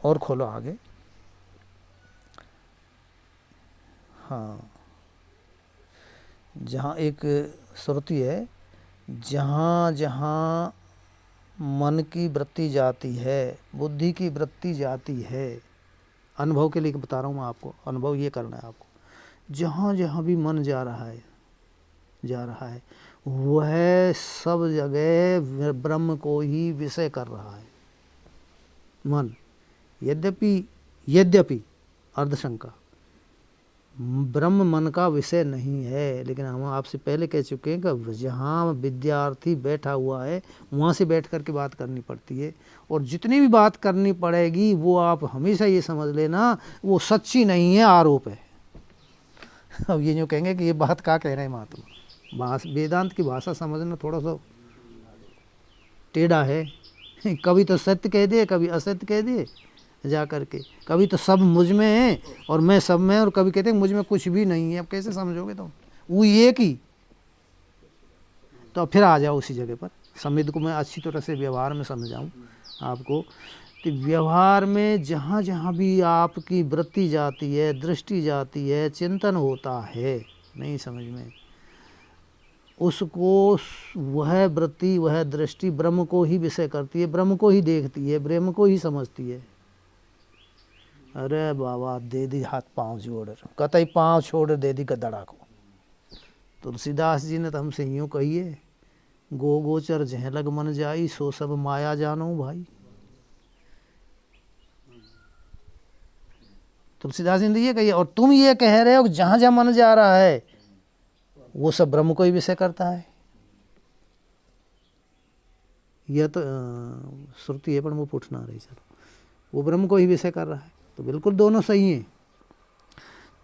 और खोलो आगे। हाँ, जहाँ एक श्रुति है, जहाँ जहाँ मन की वृत्ति जाती है, बुद्धि की वृत्ति जाती है, अनुभव के लिए बता रहा हूँ मैं आपको, अनुभव ये करना है आपको। जहाँ जहाँ भी मन जा रहा है वह सब जगह ब्रह्म को ही विषय कर रहा है मन। यद्यपि अर्धशंका, ब्रह्म मन का विषय नहीं है, लेकिन हम आपसे पहले कह चुके हैं कि जहाँ विद्यार्थी बैठा हुआ है वहाँ से बैठ कर के बात करनी पड़ती है, और जितनी भी बात करनी पड़ेगी वो आप हमेशा ये समझ लेना वो सच्ची नहीं है, आरोप है। अब ये जो कहेंगे कि ये बात क्या कह रहे हैं महात्मा, वेदांत की भाषा समझना थोड़ा सा टेढ़ा है। कभी तो सत्य कह दिए, कभी असत्य कह दिए जा करके, कभी तो सब मुझ में है और मैं सब में, और कभी कहते हैं मुझ में कुछ भी नहीं है। अब कैसे समझोगे तुम? वो एक ही, तो फिर आ जाओ उसी जगह पर। समिध को मैं अच्छी तरह से व्यवहार में समझाऊं आपको कि व्यवहार में जहाँ जहाँ भी आपकी वृत्ति जाती है, दृष्टि जाती है, चिंतन होता है नहीं समझ में, उसको वह वृत्ति, वह दृष्टि ब्रह्म को ही विषय करती है, ब्रह्म को ही देखती है, ब्रह्म को ही समझती है। अरे बाबा दे दी हाथ पांव जोड़, कतई पांव छोड़ दे दी गदड़ा को। तुलसीदास जी ने तो हमसे यूँ कहिए, गो गोचर जह लग मन जाई, सो सब माया जानो भाई। तुलसीदास जी ने ये कहिए, और तुम ये कह रहे हो जहाँ जहाँ मन जा रहा है वो सब ब्रह्म को ही विषय करता है। यह तो श्रुति है पर वो पूछना रही, चलो वो ब्रह्म को ही विषय कर रहा है, तो बिल्कुल दोनों सही हैं।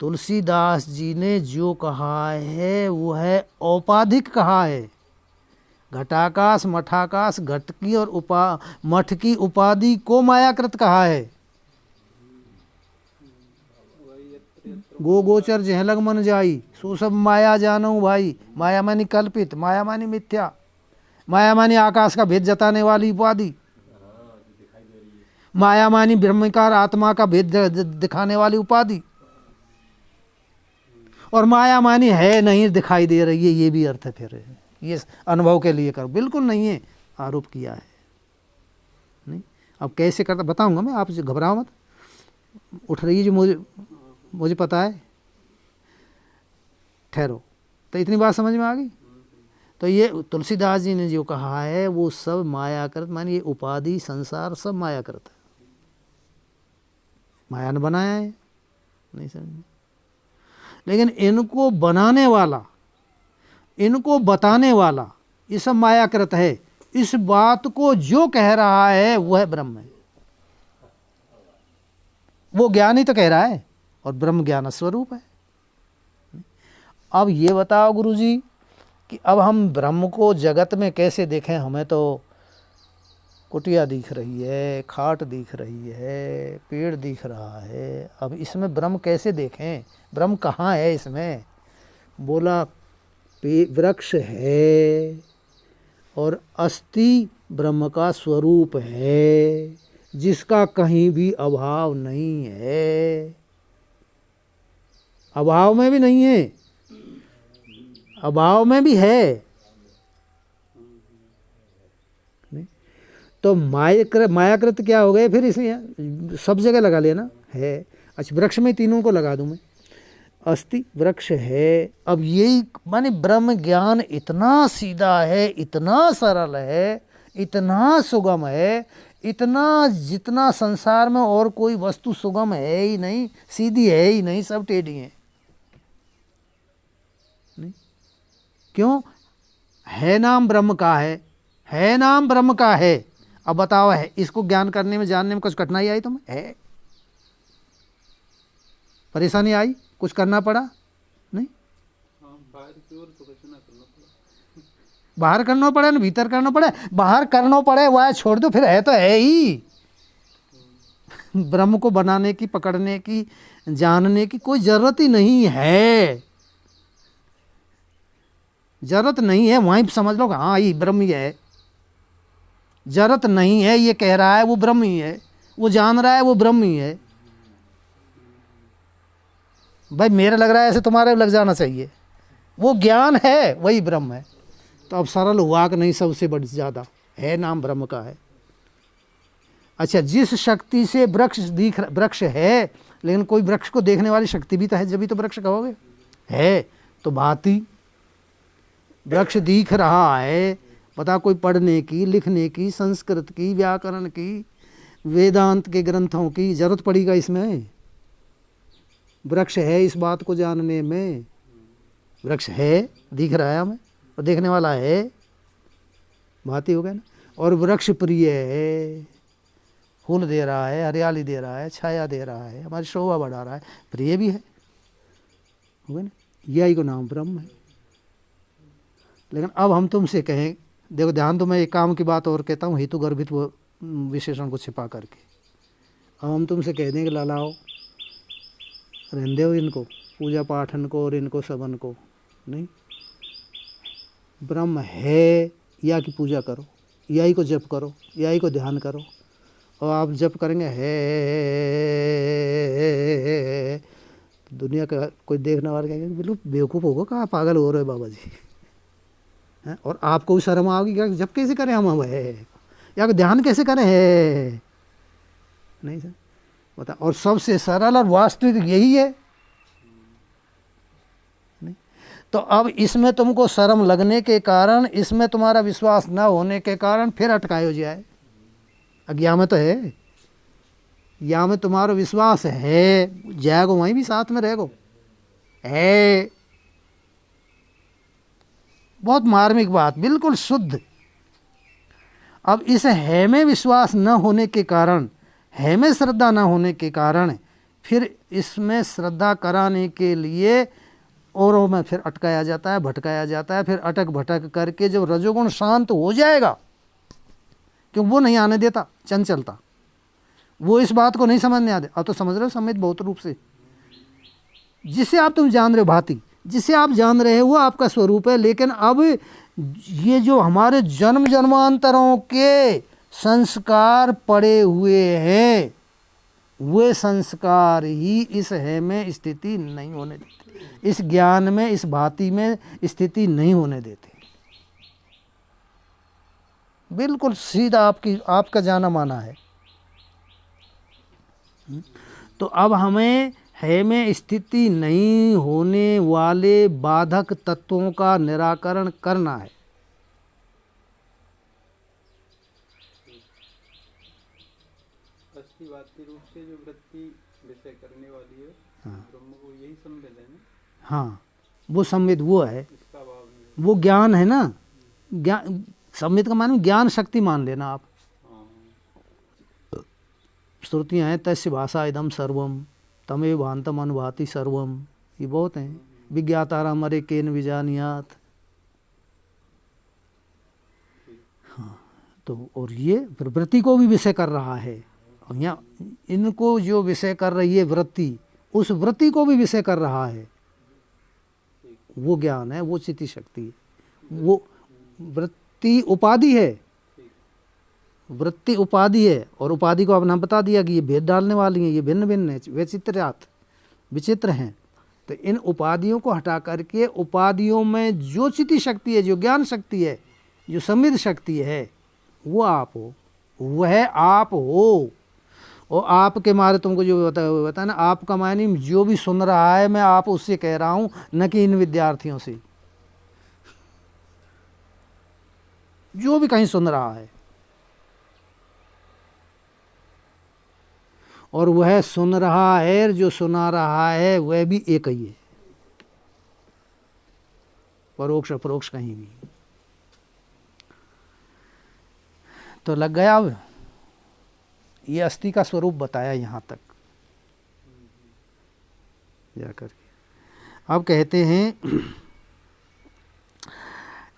तुलसीदास जी ने जो कहा है वो है औपाधिक कहा है। घटाकाश मठाकाश, घट की और मठ की उपाधि को मायाकृत कहा है। गो गोचर जह लग मन जाई, सो सब माया जानो भाई। माया मानी कल्पित, माया मानी मिथ्या, माया मानी आकाश का भेद जताने वाली उपाधि, माया मानी ब्रह्मकार आत्मा का भेद दिखाने वाली उपाधि, और माया मानी है नहीं दिखाई दे रही है, ये भी अर्थ है। फिर ये अनुभव के लिए करो, बिल्कुल नहीं है, आरोप किया है नहीं। अब कैसे करता बताऊंगा मैं, आप घबराओ मत। उठ रही है जो मुझे पता है, ठहरो। तो इतनी बात समझ में आ गई। तो ये तुलसीदास जी ने जो कहा है वो सब मायाकृत, माने ये उपाधि संसार सब मायाकृत है, माया ने बनाया है, नहीं समझ। लेकिन इनको बनाने वाला, इनको बताने वाला, ये सब मायाकृत है। इस बात को जो कह रहा है वह ब्रह्म है। वो ज्ञान ही तो कह रहा है, और ब्रह्म ज्ञान स्वरूप है। अब ये बताओ गुरुजी कि अब हम ब्रह्म को जगत में कैसे देखें? हमें तो कुटिया दिख रही है, खाट दिख रही है, पेड़ दिख रहा है, अब इसमें ब्रह्म कैसे देखें? ब्रह्म कहाँ है इसमें? बोला वृक्ष है और अस्थि ब्रह्म का स्वरूप है, जिसका कहीं भी अभाव नहीं है। अभाव में भी नहीं है, अभाव में भी है। तो मायाकृत क्या हो गए फिर? इसे सब जगह लगा लेना है। अच्छा, वृक्ष में तीनों को लगा दूं मैं। अस्थि वृक्ष है। अब यही माने ब्रह्म ज्ञान इतना सीधा है, इतना सरल है, इतना सुगम है, इतना जितना संसार में और कोई वस्तु सुगम है ही नहीं, सीधी है ही नहीं, सब टेढ़ी है। नहीं? क्यों? है नाम ब्रह्म का है नाम ब्रह्म का है। अब बताओ, है इसको ज्ञान करने में, जानने में कुछ कठिनाई आई तुम्हें? है परेशानी आई? कुछ करना पड़ा? नहीं। बाहर की ओर तो कुछ ना करना पड़ा। बाहर करना पड़े ना भीतर करना पड़े? बाहर करना पड़े वह छोड़ दो, फिर है तो है ही। ब्रह्म को बनाने की, पकड़ने की, जानने की कोई जरूरत ही नहीं है, जरूरत नहीं है। वहीं समझ लो हाँ ये ब्रह्म ही है। जरूरत नहीं है, ये कह रहा है वो ब्रह्म ही है, वो जान रहा है वो ब्रह्म ही है। भाई मेरा लग रहा है ऐसे तुम्हारे लग जाना चाहिए, वो ज्ञान है वही ब्रह्म है। तो अब सरल हुआ कि नहीं? सबसे बड़ी ज़्यादा है नाम ब्रह्म का है। अच्छा, जिस शक्ति से वृक्ष है, लेकिन कोई वृक्ष को देखने वाली शक्ति भी तो है, जब भी तो वृक्ष कहोगे। है तो भांति वृक्ष दिख रहा है, पता कोई पढ़ने की, लिखने की, संस्कृत की, व्याकरण की, वेदांत के ग्रंथों की जरूरत पड़ेगा इसमें? वृक्ष है इस बात को जानने में। वृक्ष है, दिख रहा है हमें, और देखने वाला है, भांति हो गया ना। और वृक्ष प्रिय है, फूल दे रहा है, हरियाली दे रहा है, छाया दे रहा है, हमारी शोभा बढ़ा रहा है, प्रिय भी है, हो गया ना। यही को नाम ब्रह्म है। लेकिन अब हम तुमसे कहें, देखो ध्यान दो, मैं एक काम की बात और कहता हूँ, हेतु गर्भित विशेषण को छिपा करके। अब हम तुमसे कह देंगे लालाओ रहने दो इनको, पूजा पाठन को और इनको सबन को नहीं। ब्रह्म है, या की पूजा करो, या ही को जप करो, या ही को ध्यान करो। और आप जप करेंगे है, तो दुनिया का कोई देखने वाला कहेंगे बिल्कुल बेवकूफ़ होगा, कहाँ पागल हो रहे बाबा जी हैं। और आपको भी शर्म आओगी क्या? जब कैसे करें हम है, या ध्यान कैसे करें है? नहीं सर बता। और सबसे सरल और वास्तविक यही है। नहीं? तो अब इसमें तुमको शर्म लगने के कारण, इसमें तुम्हारा विश्वास न होने के कारण फिर अटकाए हो जाए। अज्ञा में तो है, या में तुम्हारा विश्वास है, जाएगो वहीं भी साथ में रहेगो है। बहुत मार्मिक बात, बिल्कुल शुद्ध। अब इस है में विश्वास न होने के कारण, है में श्रद्धा न होने के कारण, फिर इसमें श्रद्धा कराने के लिए औरों में फिर अटकाया जाता है, भटकाया जाता है। फिर अटक भटक करके जब रजोगुण शांत हो जाएगा, क्यों वो नहीं आने देता, चंचलता, वो इस बात को नहीं समझने आते। अब तो समझ रहे हो समेत बहुत रूप से, जिसे आप तुम जान रहे हो भांति, जिसे आप जान रहे हो वो आपका स्वरूप है। लेकिन अब ये जो हमारे जन्म जन्मांतरों के संस्कार पड़े हुए हैं, वे संस्कार ही इस है में स्थिति नहीं होने देते, इस ज्ञान में, इस भांति में स्थिति नहीं होने देते। बिल्कुल सीधा आपका जाना माना है। तो अब हमें है में स्थिति नहीं होने वाले बाधक तत्वों का निराकरण करना है। अस्थि रूप से जो वृत्ति विषय करने वाली है, ब्रह्म को यही संवेद है ना। हाँ, वो संवेद वो है, इसका भाव नहीं है। वो ज्ञान है ना। ज्ञान, संवेद का माने ज्ञान शक्ति मान लेना आप। हाँ, श्रुतियाँ हैं तस्य भाषा इदम सर्वम तमेव भांतम अनुभाति सर्वम, ये बहुत हैं। विज्ञातारा मरे केन विजानियात। हाँ, तो और ये फिर वृत्ति को भी विषय कर रहा है। और यहाँ इनको जो विषय कर रही है वृत्ति, उस वृत्ति को भी विषय कर रहा है। वो ज्ञान है, वो चित्ती शक्ति है। वो वृत्ति उपाधि है, वृत्ति उपाधि है। और उपाधि को आपने बता दिया कि ये भेद डालने वाली हैं, ये भिन्न भिन्न है, वैचित्र्यात विचित्र हैं। तो इन उपाधियों को हटा करके उपाधियों में जो चित्ती शक्ति है, जो ज्ञान शक्ति है, जो समृद्ध शक्ति है, वो आप हो, वह आप हो। और आपके मारे तुमको जो बताया ना, आपका मायने जो भी सुन रहा है, मैं आप उससे कह रहा हूँ, न कि इन विद्यार्थियों से। जो भी कहीं सुन रहा है, और वह सुन रहा है, जो सुना रहा है वह भी एक ही है, परोक्ष अपरोक्ष कहीं भी। तो लग गया। अब ये अस्थि का स्वरूप बताया यहाँ तक जाकर के। अब कहते हैं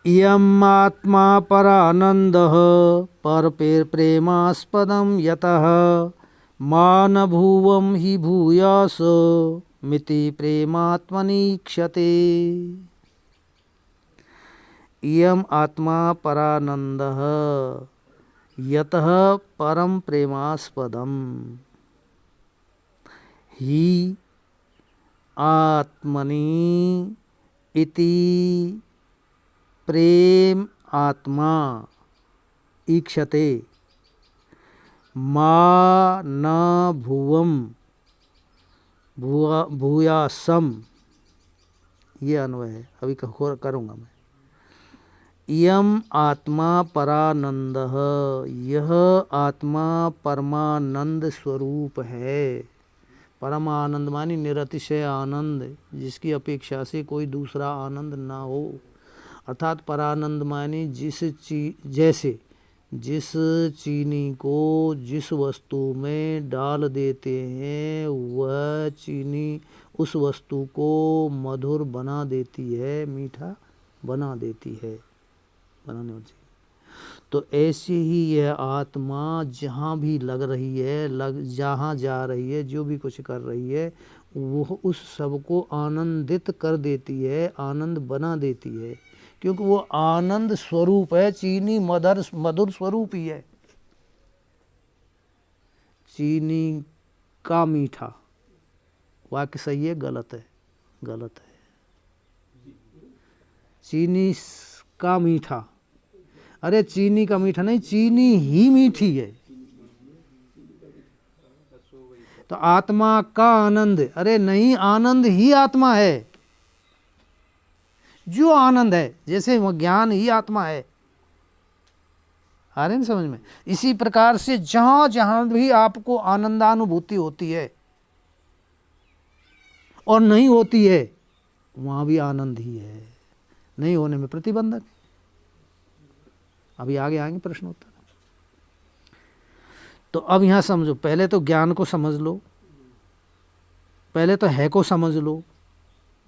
इयम् आत्मा परानंदः परप्रेमास्पदं यतः मान भुवं हि भूयास मिति प्रेमात्मनीक्षते। इयम् आत्मा परानंदः यतः परम प्रेमास्पदम हि आत्मनि इति प्रेम आत्मा ईक्षते मा न भुवम भूयासम। ये अन्वय है, अभी करूँगा मैं। इयम् आत्मा परानंदः, यह आत्मा परमानंद स्वरूप है। परमानंद मानी निरतिशय आनंद, जिसकी अपेक्षा से कोई दूसरा आनंद ना हो। अर्थात परानंद मानी जैसे जिस चीनी को जिस वस्तु में डाल देते हैं, वह चीनी उस वस्तु को मधुर बना देती है, मीठा बना देती है, बनाने वाली। तो ऐसे ही यह आत्मा जहाँ भी लग रही है, जहाँ जा रही है, जो भी कुछ कर रही है, वो उस सब को आनंदित कर देती है, आनंद बना देती है, क्योंकि वो आनंद स्वरूप है। चीनी मधुर स्वरूप ही है। चीनी का मीठा, वाक्य सही है गलत है? गलत है। चीनी का मीठा, अरे चीनी का मीठा नहीं, चीनी ही मीठी है। तो आत्मा का आनंद, अरे नहीं, आनंद ही आत्मा है। जो आनंद है, जैसे वह ज्ञान ही आत्मा है। आ रहे हैं समझ में? इसी प्रकार से जहां जहां भी आपको आनंदानुभूति होती है और नहीं होती है, वहां भी आनंद ही है। नहीं होने में प्रतिबंधक। अभी आगे आएंगे प्रश्नोत्तर। तो अब यहां समझो, पहले तो ज्ञान को समझ लो, पहले तो है को समझ लो।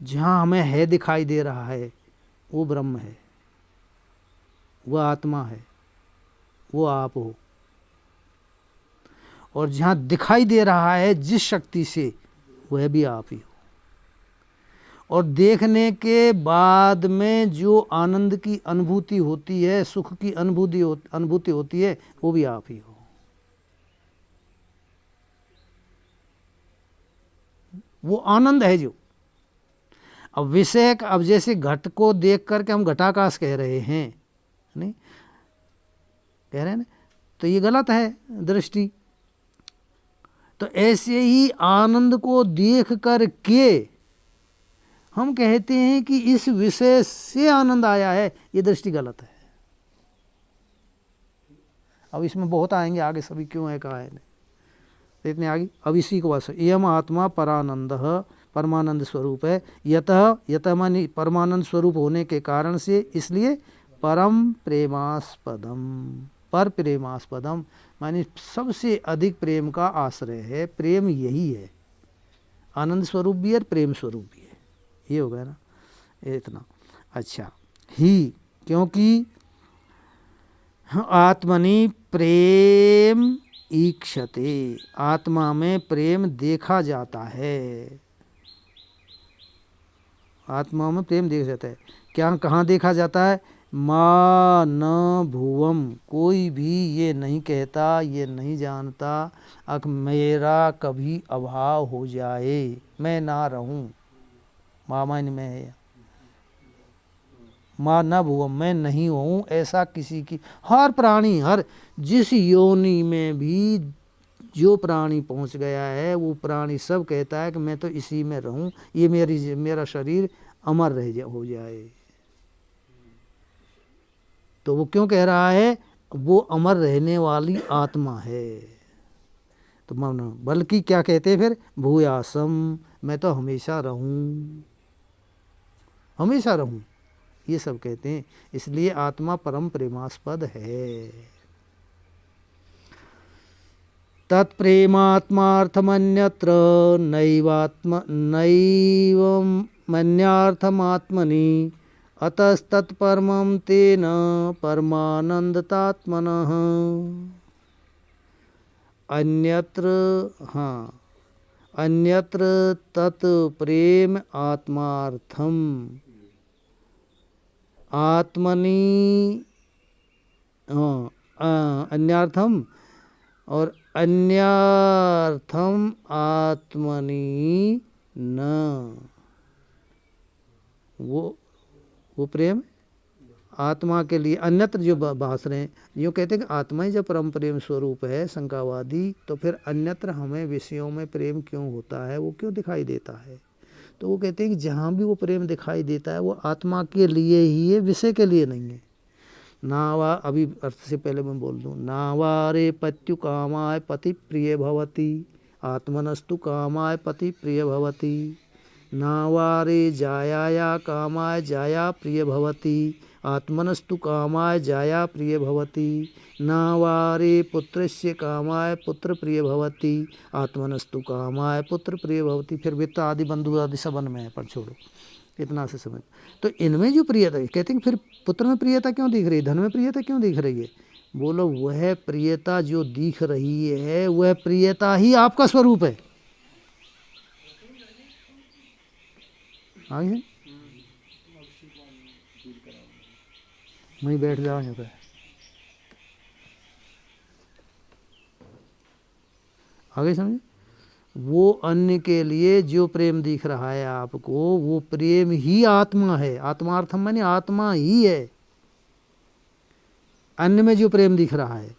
जहां हमें है दिखाई दे रहा है, वो ब्रह्म है, वो आत्मा है, वो आप हो। और जहां दिखाई दे रहा है जिस शक्ति से, वह भी आप ही हो। और देखने के बाद में जो आनंद की अनुभूति होती है, सुख की अनुभूति होती है, वो भी आप ही हो। वो आनंद है जो। अब विषय, अब जैसे घट को देख करके हम घटाकाश कह रहे हैं, नहीं कह रहे हैं ना, तो ये गलत है दृष्टि। तो ऐसे ही आनंद को देख करके हम कहते हैं कि इस विषय से आनंद आया है, ये दृष्टि गलत है। अब इसमें बहुत आएंगे आगे, सभी क्यों है कहा है नहीं। तो इतने आगे अब इसी को बस यम आत्मा परानंद परमानंद स्वरूप है। यतः यतः मानी परमानंद स्वरूप होने के कारण से, इसलिए परम प्रेमास्पदम, पर प्रेमास्पदम मानी सबसे अधिक प्रेम का आश्रय है। प्रेम यही है, आनंद स्वरूप भी है प्रेम स्वरूप भी है। ये हो गया ना इतना। अच्छा ही, क्योंकि आत्मनि प्रेम ईक्षते, आत्मा में प्रेम देखा जाता है। आत्मा में प्रेम देखा जाता है। क्या कहाँ देखा जाता है? माँ न भुवम, कोई भी ये नहीं कहता, ये नहीं जानता अक मेरा कभी अभाव हो जाए, मैं ना रहूं। मामाइन में है माँ न भुवम, मैं नहीं हूँ ऐसा किसी की। हर प्राणी, हर जिस योनि में भी जो प्राणी पहुँच गया है वो प्राणी सब कहता है कि मैं तो इसी में रहूं, ये मेरा शरीर अमर हो जाए। तो वो क्यों कह रहा है? वो अमर रहने वाली आत्मा है। तो मानो बल्कि क्या कहते हैं फिर? भूयासम, मैं तो हमेशा रहूं, हमेशा रहूं, ये सब कहते हैं। इसलिए आत्मा परम प्रेमास्पद है। तत्प्रेमात्मार्थमन्यत्र नैवमन्यार्थमात्मनि अतस्तत्परमं तेन परमानंदतात्मनः। अन्यत्र, हाँ, अन्यत्र तत्प्रेम आत्मार्थम आत्मनि, अन्यार्थम और अन्यार्थम आत्मनि न, वो प्रेम आत्मा के लिए अन्यत्र जो भाष रहे हैं, यूँ कहते हैं कि आत्मा ही जब परम प्रेम स्वरूप है शंकावादी, तो फिर अन्यत्र हमें विषयों में प्रेम क्यों होता है, वो क्यों दिखाई देता है? तो वो कहते हैं कि जहाँ भी वो प्रेम दिखाई देता है वो आत्मा के लिए ही है, विषय के लिए नहीं है। नावा, अभी अर्थ से पहले मैं बोल दूँ, नावारे पत्यु कामाय पति प्रिय भवती आत्मनस्तु कामाय पति प्रिय भवती, नावारे जायाया कामाय जाया प्रिय भवती आत्मनस्तु कामाय जाया प्रिय भवती, नावारे पुत्रस्य कामाय पुत्र प्रिय भवती आत्मनस्तु कामाय पुत्र प्रिय भवती। फिर वित्त आदि बंधु आदि सबन में है, पर छोड़ो, इतना से समझ। तो इनमें जो प्रियता, कहते हैं फिर पुत्र में प्रियता क्यों दिख रही है, धन में प्रियता क्यों दिख रही है? बोलो वह प्रियता जो दिख रही है वह प्रियता ही आपका स्वरूप है। आगे वहीं बैठ जाओ यहाँ पे, आगे समझे। वो अन्य के लिए जो प्रेम दिख रहा है आपको, वो प्रेम ही आत्मा है। आत्मार्थम माने आत्मा ही है। अन्य में जो प्रेम दिख रहा है,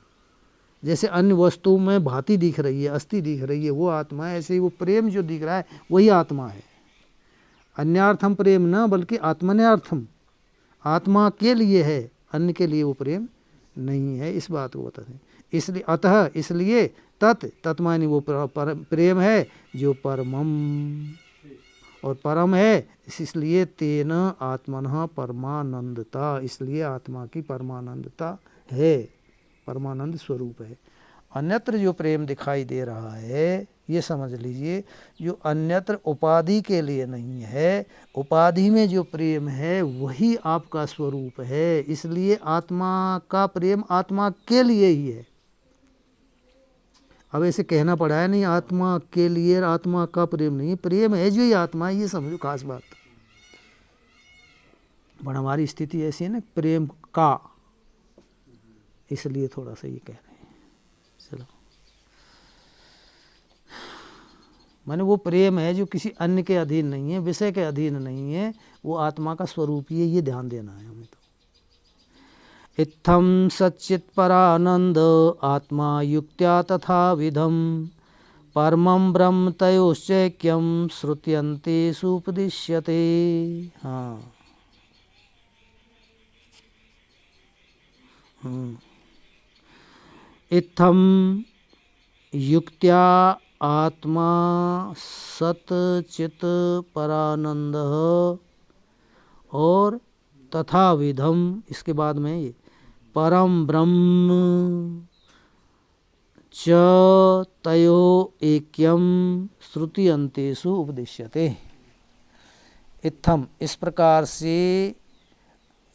जैसे अन्य वस्तु में भांति दिख रही है, अस्थि दिख रही है, वो आत्मा है। ऐसे ही वो प्रेम जो दिख रहा है वही आत्मा है। अन्यार्थम प्रेम न, बल्कि आत्मन्यार्थम, आत्मा के लिए है, अन्य के लिए वो प्रेम नहीं है। इस बात को बताते हैं। इसलिए अतः, इसलिए तत् मानी वो प्रेम है जो परमम और परम है, इसलिए तेन आत्मनः परमानंदता, इसलिए आत्मा की परमानंदता है, परमानंद स्वरूप है। अन्यत्र जो प्रेम दिखाई दे रहा है, ये समझ लीजिए, जो अन्यत्र उपाधि के लिए नहीं है, उपाधि में जो प्रेम है वही आपका स्वरूप है। इसलिए आत्मा का प्रेम आत्मा के लिए ही है। अब ऐसे कहना पड़ा है नहीं आत्मा के लिए, आत्मा का प्रेम नहीं, प्रेम है जो ही आत्मा है, ये समझो खास बात। पर हमारी स्थिति ऐसी है ना प्रेम का, इसलिए थोड़ा सा ये कह रहे हैं। चलो, माने वो प्रेम है जो किसी अन्य के अधीन नहीं है, विषय के अधीन नहीं है, वो आत्मा का स्वरूप ही है, ये ध्यान देना है हमें। तो इत्थम सच्चित परानंद आत्मा युक्त्या तथा विधम परमं ब्रह्म तयोश्चैक्यम श्रुत्यन्ते सुपदिश्यते। हाँ, इत्थम युक्त्या आत्मा सत चित परानंद और तथा विधम, इसके बाद में ये परम ब्रह्म च तयो ऐक्यम श्रुति अंतेषु उपदिश्यते। इत्थम, इस प्रकार से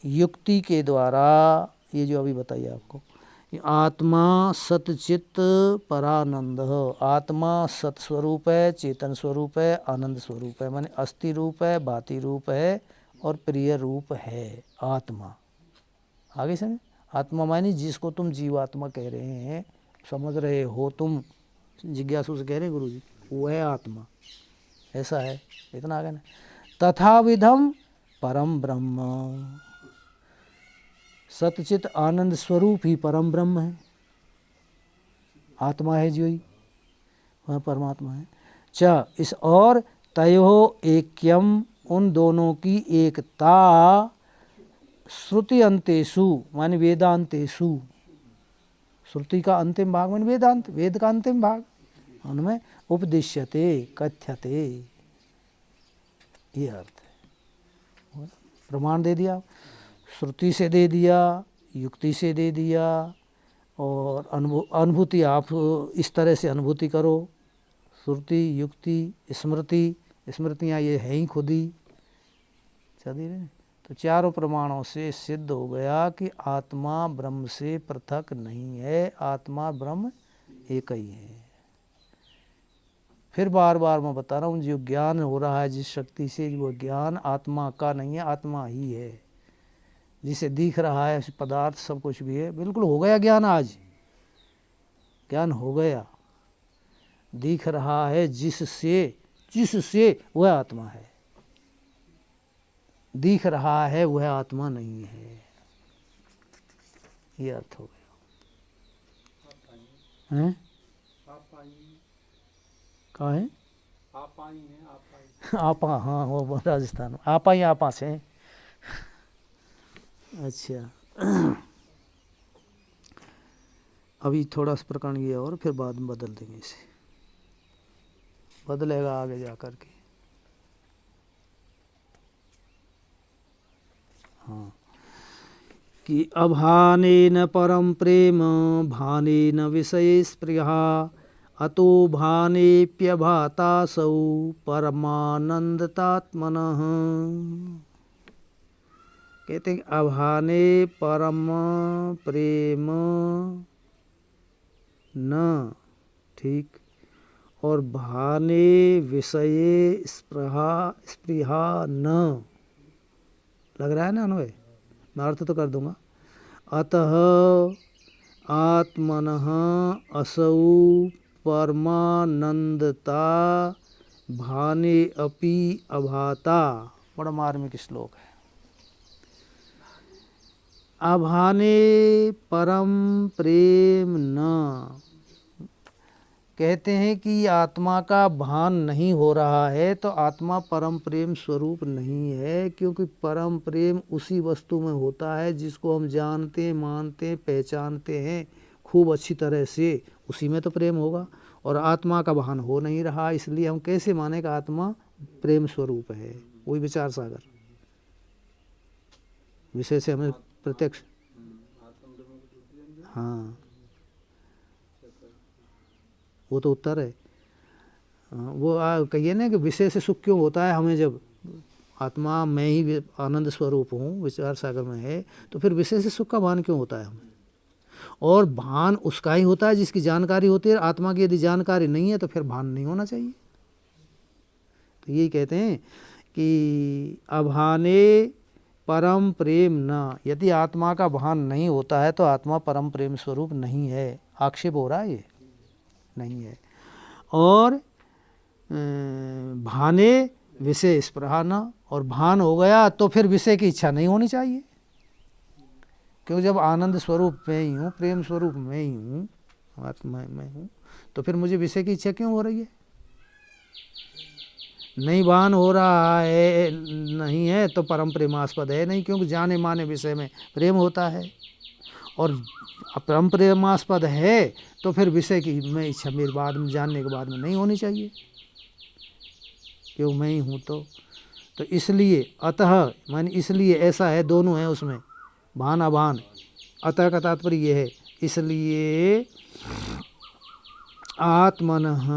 युक्ति के द्वारा, ये जो अभी बताइए आपको, आत्मा सतचित परानंद, आत्मा सत स्वरूप है, चेतन स्वरूप है, आनंद स्वरूप है, माने अस्थि रूप है, भाति रूप है और प्रिय रूप है आत्मा। आगे समझ, आत्मा मानी जिसको तुम जीवात्मा कह रहे हैं, समझ रहे हो तुम, जिज्ञासु से कह रहे हैं गुरु जी, वो है आत्मा, ऐसा है, इतना आगे ना। तथा विधम परम ब्रह्म, सतचित आनंद स्वरूप ही परम ब्रह्म है, आत्मा है जो ही, वह परमात्मा है। च, इस और तयो ऐक्यम, उन दोनों की एकता, श्रुति अंतेषु माने वेदांतेषु, श्रुति का अंतिम भाग माने वेदांत, वेद का अंतिम भाग, उनमें उपदिश्यते कथ्यते, ये अर्थ है। प्रमाण दे दिया, श्रुति से दे दिया, युक्ति से दे दिया, और अनुभूति आप इस तरह से अनुभूति करो, श्रुति युक्ति स्मृति, स्मृतियाँ ये हैं ही खुद ही, चली रहे। तो चारों प्रमाणों से सिद्ध हो गया कि आत्मा ब्रह्म से पृथक नहीं है, आत्मा ब्रह्म एक ही है। फिर बार बार मैं बता रहा हूँ, जो ज्ञान हो रहा है जिस शक्ति से, वो ज्ञान आत्मा का नहीं है, आत्मा ही है। जिसे दिख रहा है पदार्थ सब कुछ भी है, बिल्कुल हो गया ज्ञान, आज ज्ञान हो गया, दिख रहा है जिससे, जिससे वह आत्मा है, दिख रहा है वह आत्मा नहीं है, ये अर्थ हो गया। हैं? कहाँ है? आपा, हाँ वो राजस्थान, आपा ही आपा से। अच्छा, अभी थोड़ा सा प्रकरण ये और फिर बाद में बदल देंगे इसे, बदलेगा आगे जा कर के। हाँ, कि अभानेन परम प्रेम भानेन विषये स्पृहा अतो भानेप्यभातासौ परमानंदतात्मनः। कहते हैं अभाने परम प्रेम न, ठीक, और भाने विषये स्पृहा न, लग रहा है ना अन्वय, मैं अर्थ तो कर दूंगा। अतः आत्मनः असौ परमानंदता भाने अपि अभाता, बड़ा मार्मिक श्लोक है। अभाने परम प्रेम न, कहते हैं कि आत्मा का भान नहीं हो रहा है तो आत्मा परम प्रेम स्वरूप नहीं है, क्योंकि परम प्रेम उसी वस्तु में होता है जिसको हम जानते, मानते, पहचानते हैं खूब अच्छी तरह से, उसी में तो प्रेम होगा। और आत्मा का भान हो नहीं रहा, इसलिए हम कैसे माने कि आत्मा प्रेम स्वरूप है। वही विचार सागर, विषय से हमें प्रत्यक्ष, हाँ वो तो उत्तर है। वो कहिए ना कि विषय से सुख क्यों होता है हमें, जब आत्मा मैं ही आनंद स्वरूप हूँ, विचार सागर में है, तो फिर विषय से सुख का भान क्यों होता है हमें। और भान उसका ही होता है जिसकी जानकारी होती है, आत्मा की यदि जानकारी नहीं है तो फिर भान नहीं होना चाहिए। तो यही कहते हैं कि अभाने परम प्रेम न, यदि आत्मा का भान नहीं होता है तो आत्मा परम प्रेम स्वरूप नहीं है। आक्षेप हो रहा है ये, नहीं है। और भाने विषय स्पृहा न, और भान हो गया तो फिर विषय की इच्छा नहीं होनी चाहिए, क्योंकि जब आनंद स्वरूप मैं ही हूँ, प्रेम स्वरूप मैं ही हूँ, आत्मा मैं हूँ, तो फिर मुझे विषय की इच्छा क्यों हो रही है। नहीं भान हो रहा है, नहीं है तो परम प्रेमास्पद है नहीं, क्योंकि जाने माने विषय में प्रेम होता है। और परम प्रेमास्पद है तो फिर विषय की मैं इच्छा मेरे बाद में जानने के बाद में नहीं होनी चाहिए, क्यों मैं ही हूँ। तो इसलिए अतः माने इसलिए ऐसा है, दोनों है उसमें भान अभान। अतः का तात्पर्य ये है इसलिए आत्मनः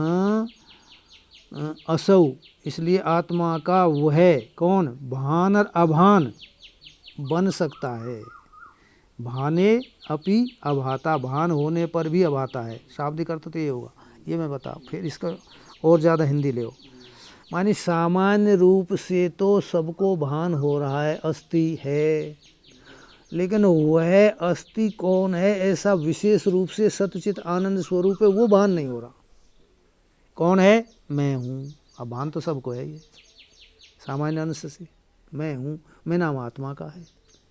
असौ, इसलिए आत्मा का वह कौन भान और अभान बन सकता है। भाने अपि अभाता, भान होने पर भी अभाता है। शाब्दिक अर्थ तो ये होगा, ये मैं बता फिर इसका और ज़्यादा हिंदी ले। मानी सामान्य रूप से तो सबको भान हो रहा है अस्थि है, लेकिन वह अस्थि कौन है ऐसा विशेष रूप से सतचित आनंद स्वरूप है, वो भान नहीं हो रहा। कौन है? मैं हूँ। अब भान तो सबको है, ये सामान्य अंश से मैं हूँ, मैं नाम आत्मा का है,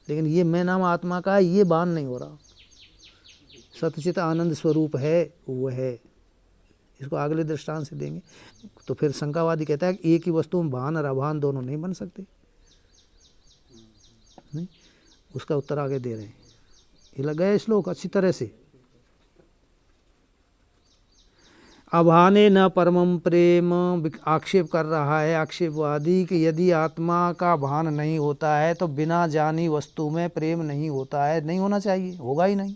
लेकिन ये मैं नाम आत्मा का है ये भान नहीं हो रहा। सतचित आनंद स्वरूप है वो है। इसको अगले दृष्टांत से देंगे। तो फिर शंकावादी कहता है कि एक ही वस्तु में भान और अभान दोनों नहीं बन सकते, नहीं? उसका उत्तर आगे दे रहे हैं। ये लग गया श्लोक अच्छी तरह से। अभाने न परमं प्रेम, आक्षेप कर रहा है आक्षेपवादी कि यदि आत्मा का भान नहीं होता है तो बिना जानी वस्तु में प्रेम नहीं होता है, नहीं होना चाहिए, होगा ही नहीं।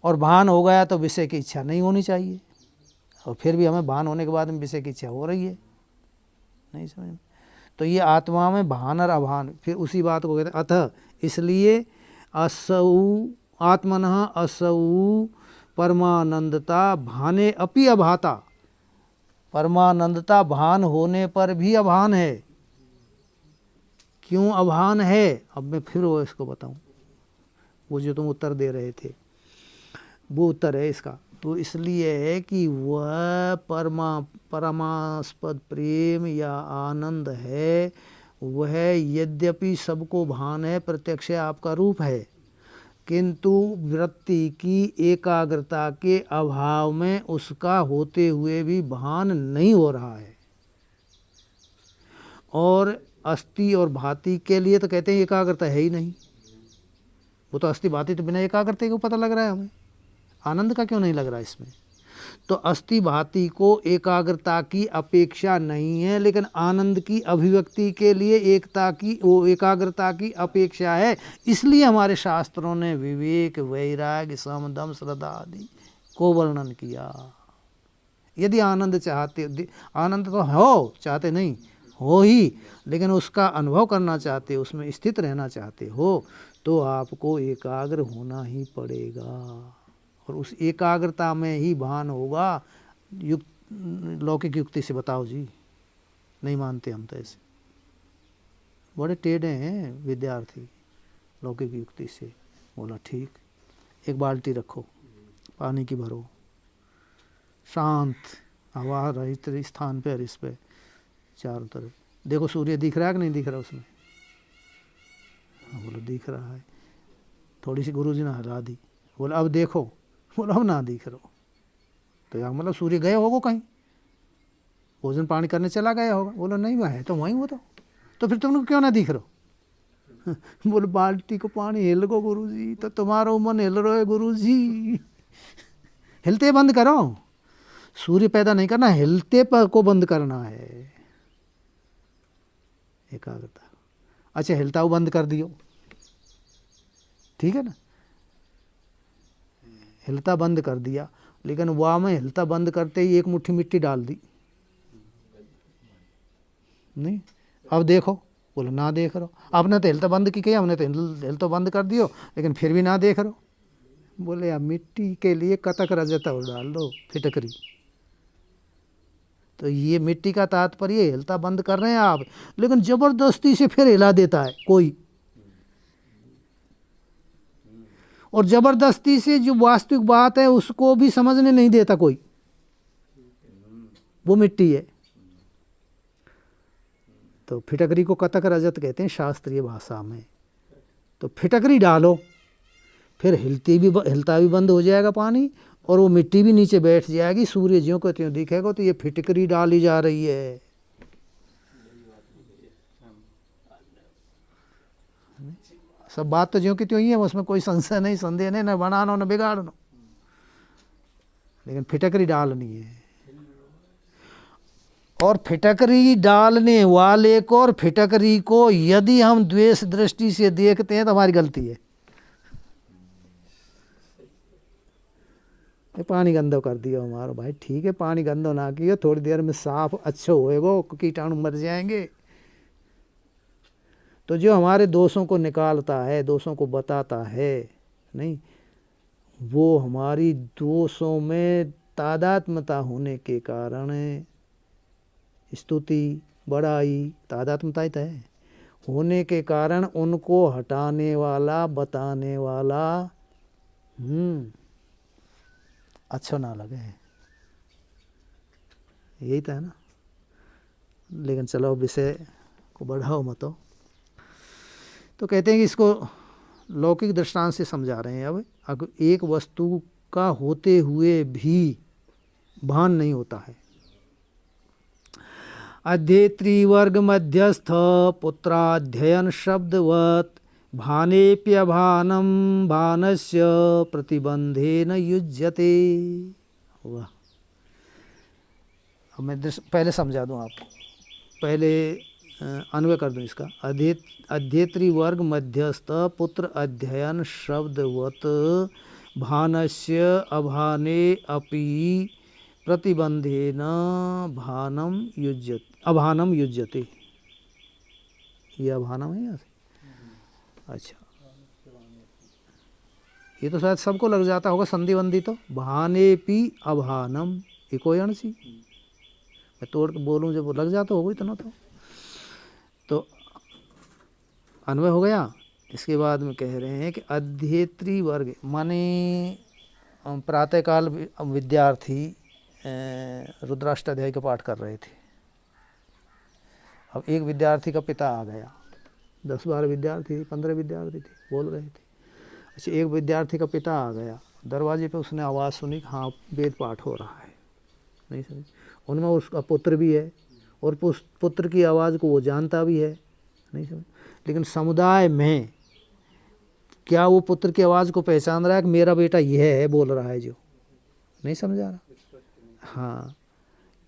और भान हो गया तो विषय की इच्छा नहीं होनी चाहिए, और फिर भी हमें भान होने के बाद में विषय की इच्छा हो रही है, नहीं समझ में। तो ये आत्मा में भान और अभान, फिर उसी बात को कहते हैं अतः, इसलिए असौ आत्मनः असौ परमानंदता भाने अपि अभाता, परमानंदता भान होने पर भी अभान है। क्यों अभान है? अब मैं फिर वो इसको बताऊं, वो जो तुम उत्तर दे रहे थे वो उत्तर है इसका। तो इसलिए है कि वह परमास्पद प्रेम या आनंद है, वह यद्यपि सबको भान है, प्रत्यक्ष आपका रूप है, किंतु वृत्ति की एकाग्रता के अभाव में उसका होते हुए भी भान नहीं हो रहा है। और अस्थि और भांति के लिए तो कहते हैं एकाग्रता है ही नहीं, वो तो अस्थि भांति तो बिना एकाग्रता के पता लग रहा है हमें, आनंद का क्यों नहीं लग रहा इसमें? तो अस्थि भांति को एकाग्रता की अपेक्षा नहीं है, लेकिन आनंद की अभिव्यक्ति के लिए एकता की वो एकाग्रता की अपेक्षा है। इसलिए हमारे शास्त्रों ने विवेक, वैराग्य, सम, दम, श्रद्धा आदि को वर्णन किया। यदि आनंद चाहते, आनंद तो हो, चाहते नहीं हो ही, लेकिन उसका अनुभव करना चाहते, उसमें स्थित रहना चाहते हो, तो आपको एकाग्र होना ही पड़ेगा। और उस एकाग्रता में ही भान होगा। लौकिक युक्ति से बताओ जी, नहीं मानते हम तो ऐसे, बड़े टेढ़े हैं विद्यार्थी। लौकिक युक्ति से बोला ठीक, एक बाल्टी रखो, पानी की भरो, शांत हवा रहित स्थान पे और इस पे चारों तरफ देखो, सूर्य दिख रहा है कि नहीं दिख रहा उसमें? बोलो दिख रहा है। थोड़ी सी गुरुजी ने हिला दी, बोला अब देखो, बोला अब ना दिख रहा। तो यार मतलब सूर्य गए होगा कहीं, भोजन पानी करने चला गया होगा। बोलो नहीं वह है तो वहीं वो तो फिर तुमने क्यों ना दिख रहा? बोले बाल्टी को पानी हिल गो गुरुजी, तो तुम्हारा मन हिल रहा है गुरुजी। हिलते बंद करो, सूर्य पैदा नहीं करना, हिलते पर को बंद करना है एकाग्रता। अच्छा हिलता हुआ बंद कर दियो, ठीक है ना, हिलता बंद कर दिया, लेकिन वहाँ में हिलता बंद करते ही एक मुट्ठी मिट्टी डाल दी, नहीं अब देखो, बोलो ना देख रहो। आपने तो हिलता बंद की किया, हमने तो हिलता बंद कर दियो, लेकिन फिर भी ना देख रहो। बोले अब मिट्टी के लिए कतक रजत और डाल दो, फिटकरी। तो ये मिट्टी का तात्पर्य हिलता बंद कर रहे हैं आप, लेकिन जबरदस्ती से फिर हिला देता है कोई, और जबरदस्ती से जो वास्तविक बात है उसको भी समझने नहीं देता कोई, वो मिट्टी है। तो फिटकरी को कतक रजत कहते हैं शास्त्रीय भाषा में। तो फिटकरी डालो, फिर हिलता भी बंद हो जाएगा पानी, और वो मिट्टी भी नीचे बैठ जाएगी, सूर्य ज्यों को त्यों दिखेगा। तो ये फिटकरी डाली जा रही है। सब बात तो ज्यों की त्यों ही है, उसमें कोई संशय नहीं, संदेह नहीं, न बनाना न बिगाड़ना, लेकिन फिटकरी डालनी है। और फिटकरी डालने वाले को और फिटकरी को यदि हम द्वेष दृष्टि से देखते हैं तो हमारी गलती है। ये पानी गंदो कर दिया हमारा, भाई ठीक है, पानी गंदो ना कियो, थोड़ी देर में साफ अच्छे होएगो, कीटाणु मर जाएंगे। तो जो हमारे दोषों को निकालता है, दोषों को बताता है, नहीं, वो हमारी दोषों में तादात्म्यता होने के कारण स्तुति बड़ाई तादात्म्यता ही तो है, होने के कारण उनको हटाने वाला, बताने वाला अच्छा ना लगे, यही तो है ना। लेकिन चलो विषय को बढ़ाओ मत। तो कहते हैं कि इसको लौकिक दृष्टांत से समझा रहे हैं। अब एक वस्तु का होते हुए भी भान नहीं होता है। अध्येत्री वर्ग मध्यस्थ पुत्राध्ययन शब्दवत भानेप्यभानम भानस्य प्रतिबंधेन युज्यते। वाह, अब मैं पहले समझा दूं आपको, पहले अन्वय कर दूं इसका। अध्येत्री वर्ग मध्यस्थ पुत्र अध्ययन शब्दवत भानस्य अभाने अपि प्रतिबंधेन भानम युज्यते, अभानम युज्यते। ये अभानम है यहाँ से। अच्छा, ये तो शायद सबको लग जाता होगा संधि वंदी, तो भाने पी अभानम, ये कोई अण सी, मैं तोड़ के बोलूँ जब लग जाता होगा इतना तो अन्वय हो गया। इसके बाद में कह रहे हैं कि अध्येत्री वर्ग माने प्रातःकाल विद्यार्थी रुद्राष्टाध्याय का पाठ कर रहे थे। अब एक विद्यार्थी का पिता आ गया, 10-12 विद्यार्थी, 15 विद्यार्थी थे, बोल रहे थे। अच्छा, एक विद्यार्थी का पिता आ गया, दरवाजे पे उसने आवाज़ सुनी, हाँ वेद पाठ हो रहा है, नहीं समझ, उनमें उसका पुत्र भी है और पुत्र की आवाज़ को वो जानता भी है, नहीं समझ, लेकिन समुदाय में क्या वो पुत्र की आवाज़ को पहचान रहा है कि मेरा बेटा यह है बोल रहा है, जो नहीं समझा रहा। हाँ,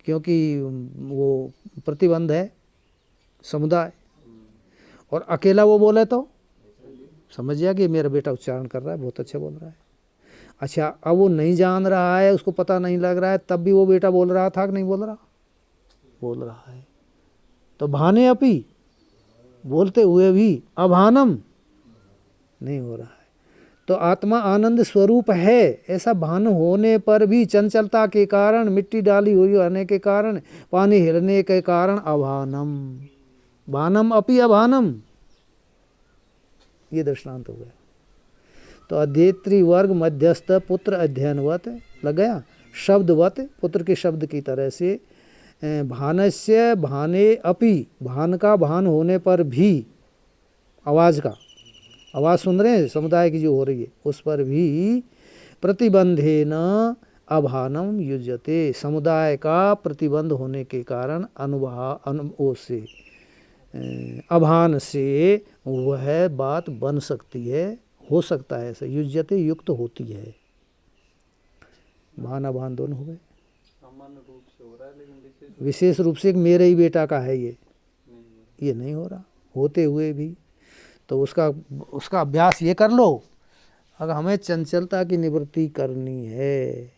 क्योंकि वो प्रतिबंध है समुदाय, और अकेला वो बोले तो समझ गया कि मेरा बेटा उच्चारण कर रहा है, बहुत अच्छा बोल रहा है। अच्छा, अब वो नहीं जान रहा है, उसको पता नहीं लग रहा है, तब भी वो बेटा बोल रहा था कि नहीं बोल रहा, बोल रहा है। तो भाने अपि, बोलते हुए भी अभानम नहीं हो रहा है। तो आत्मा आनंद स्वरूप है, ऐसा भान होने पर भी चंचलता के कारण, मिट्टी डाली हुई होने के कारण, पानी हिलने के कारण अभानम, भानम अपि अभानम, ये दृष्टांत हो गया। तो अध्येत्री वर्ग मध्यस्थ पुत्र अध्ययनवत लग गया, शब्दवत पुत्र के शब्द की तरह से, भानस्य भाने अपि, भान का भान होने पर भी, आवाज़ का, आवाज़ सुन रहे हैं समुदाय की जो हो रही है उस पर भी, प्रतिबंधेन अभानम युज्यते, समुदाय का प्रतिबंध होने के कारण अनुभव से, अभान से वह बात बन सकती है, हो सकता है ऐसा, युज्यते युक्त होती है। भान अभान दोनों हो गए। सामान्य रूप से हो रहा है, लेकिन विशेष रूप से मेरे ही बेटा का है ये नहीं हो रहा, होते हुए भी। तो उसका अभ्यास ये कर लो। अगर हमें चंचलता की निवृत्ति करनी है,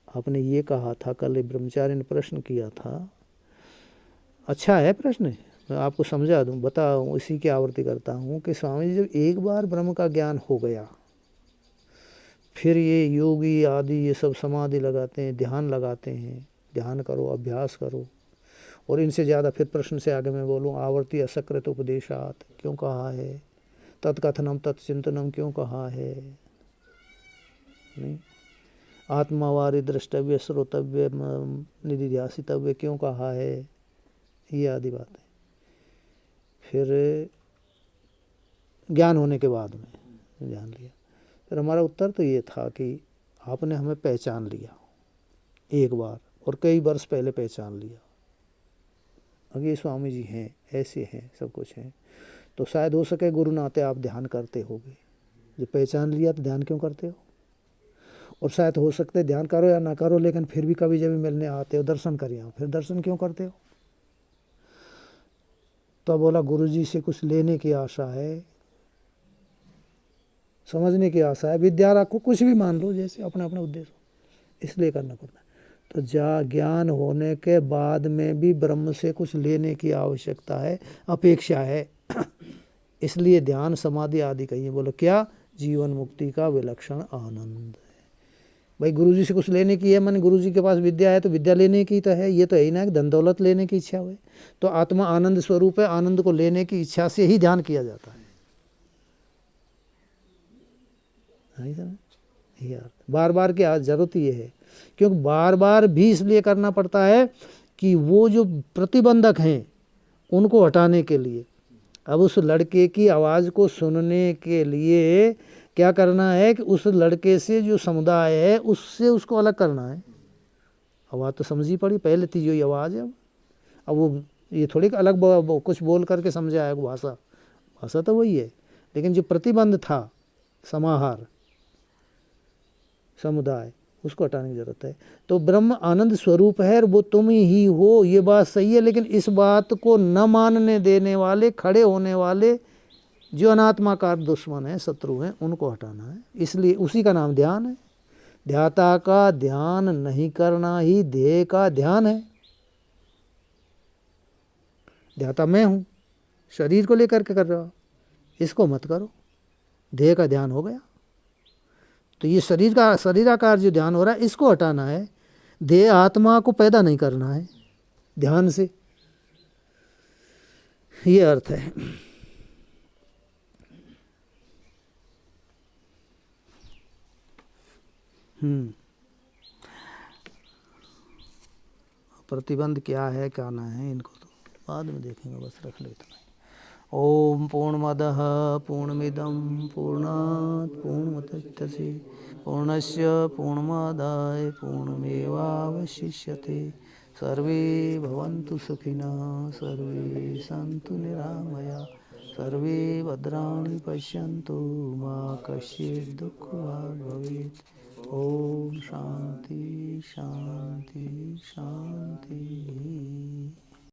आपने ये कहा था कल, ब्रह्मचारी ने प्रश्न किया था, अच्छा है प्रश्न, मैं आपको समझा दूं, बताऊं, इसी की आवृत्ति करता हूं कि स्वामी जी, जब एक बार ब्रह्म का ज्ञान हो गया, फिर ये योगी आदि ये सब समाधि लगाते हैं, ध्यान लगाते हैं, ध्यान करो, अभ्यास करो, और इनसे ज़्यादा फिर प्रश्न से आगे मैं बोलूँ, आवर्ती असकृत उपदेशात क्यों कहा है, तत्कथनम तत्चिंतनम क्यों कहा है, नहीं, आत्मावारी द्रष्टव्य श्रोतव्य निधिध्यासितव्य क्यों कहा है, ये आदि बातें। फिर ज्ञान होने के बाद में ध्यान लिया, फिर हमारा उत्तर तो ये था कि आपने हमें पहचान लिया एक बार, और कई वर्ष पहले पहचान लिया, अब ये स्वामी जी हैं, ऐसे हैं, सब कुछ हैं, तो शायद हो सके गुरु नाते आप ध्यान करते होगे, जो पहचान लिया तो ध्यान क्यों करते हो। और शायद हो सकता है ध्यान करो या ना करो, लेकिन फिर भी कभी जब मिलने आते हो दर्शन करिए आओ, फिर दर्शन क्यों करते हो। तो बोला गुरु जी से कुछ लेने की आशा है, समझने की आशा है, विद्या रखो, कुछ भी मान लो, जैसे अपना अपना उद्देश्य, इसलिए करना पड़ता है। तो ज्ञान होने के बाद में भी ब्रह्म से कुछ लेने की आवश्यकता है, अपेक्षा है। इसलिए ध्यान समाधि आदि कहिए। बोलो क्या, जीवन मुक्ति का विलक्षण आनंद है। भाई गुरुजी से कुछ लेने की है, मन गुरुजी के पास विद्या है तो विद्या लेने की तो है, ये तो है ही ना कि धन दौलत लेने की इच्छा हुई। तो आत्मा आनंद स्वरूप है, आनंद को लेने की इच्छा से ही ध्यान किया जाता है। यार बार बार की जरूरत ये है, क्योंकि बार बार भी इसलिए करना पड़ता है कि वो जो प्रतिबंधक हैं उनको हटाने के लिए। अब उस लड़के की आवाज़ को सुनने के लिए क्या करना है कि उस लड़के से जो समुदाय है उससे उसको अलग करना है। आवाज़ तो समझी पड़ी, पहले थी जो आवाज़ है, अब वो ये थोड़ी अलग कुछ बोल करके समझाया भाषा, भाषा तो वही है, लेकिन जो प्रतिबंध था समाहार समुदाय, उसको हटाने की जरूरत है। तो ब्रह्म आनंद स्वरूप है और वो तुम ही हो, ये बात सही है, लेकिन इस बात को न मानने देने वाले, खड़े होने वाले जो अनात्माकार दुश्मन है, शत्रु हैं, उनको हटाना है। इसलिए उसी का नाम ध्यान है। ध्याता का ध्यान नहीं करना ही ध्येय का ध्यान है। ध्याता मैं हूं, शरीर को लेकर के कर रहा, इसको मत करो, ध्येय का ध्यान हो गया। तो ये शरीराकार जो ध्यान हो रहा है इसको हटाना है, ध्येय आत्मा को पैदा नहीं करना है ध्यान से, ये अर्थ है। प्रतिबंध क्या है क्या ना है इनको तो बाद में देखेंगे, बस रख लो इतना। ओम पूर्णमदः पूर्णमिदं पूर्णात् पूर्णमुदच्यते पूर्णस्य पूर्णमादाय पूर्णमेवावशिष्यते। सर्वे भवन्तु सुखिनः, सर्वे सन्तु निरामया, सर्वे भद्राणि पश्यन्तु मा कश्चित् दुःखभाग् भवेत्। ओम शांति शांति शांति।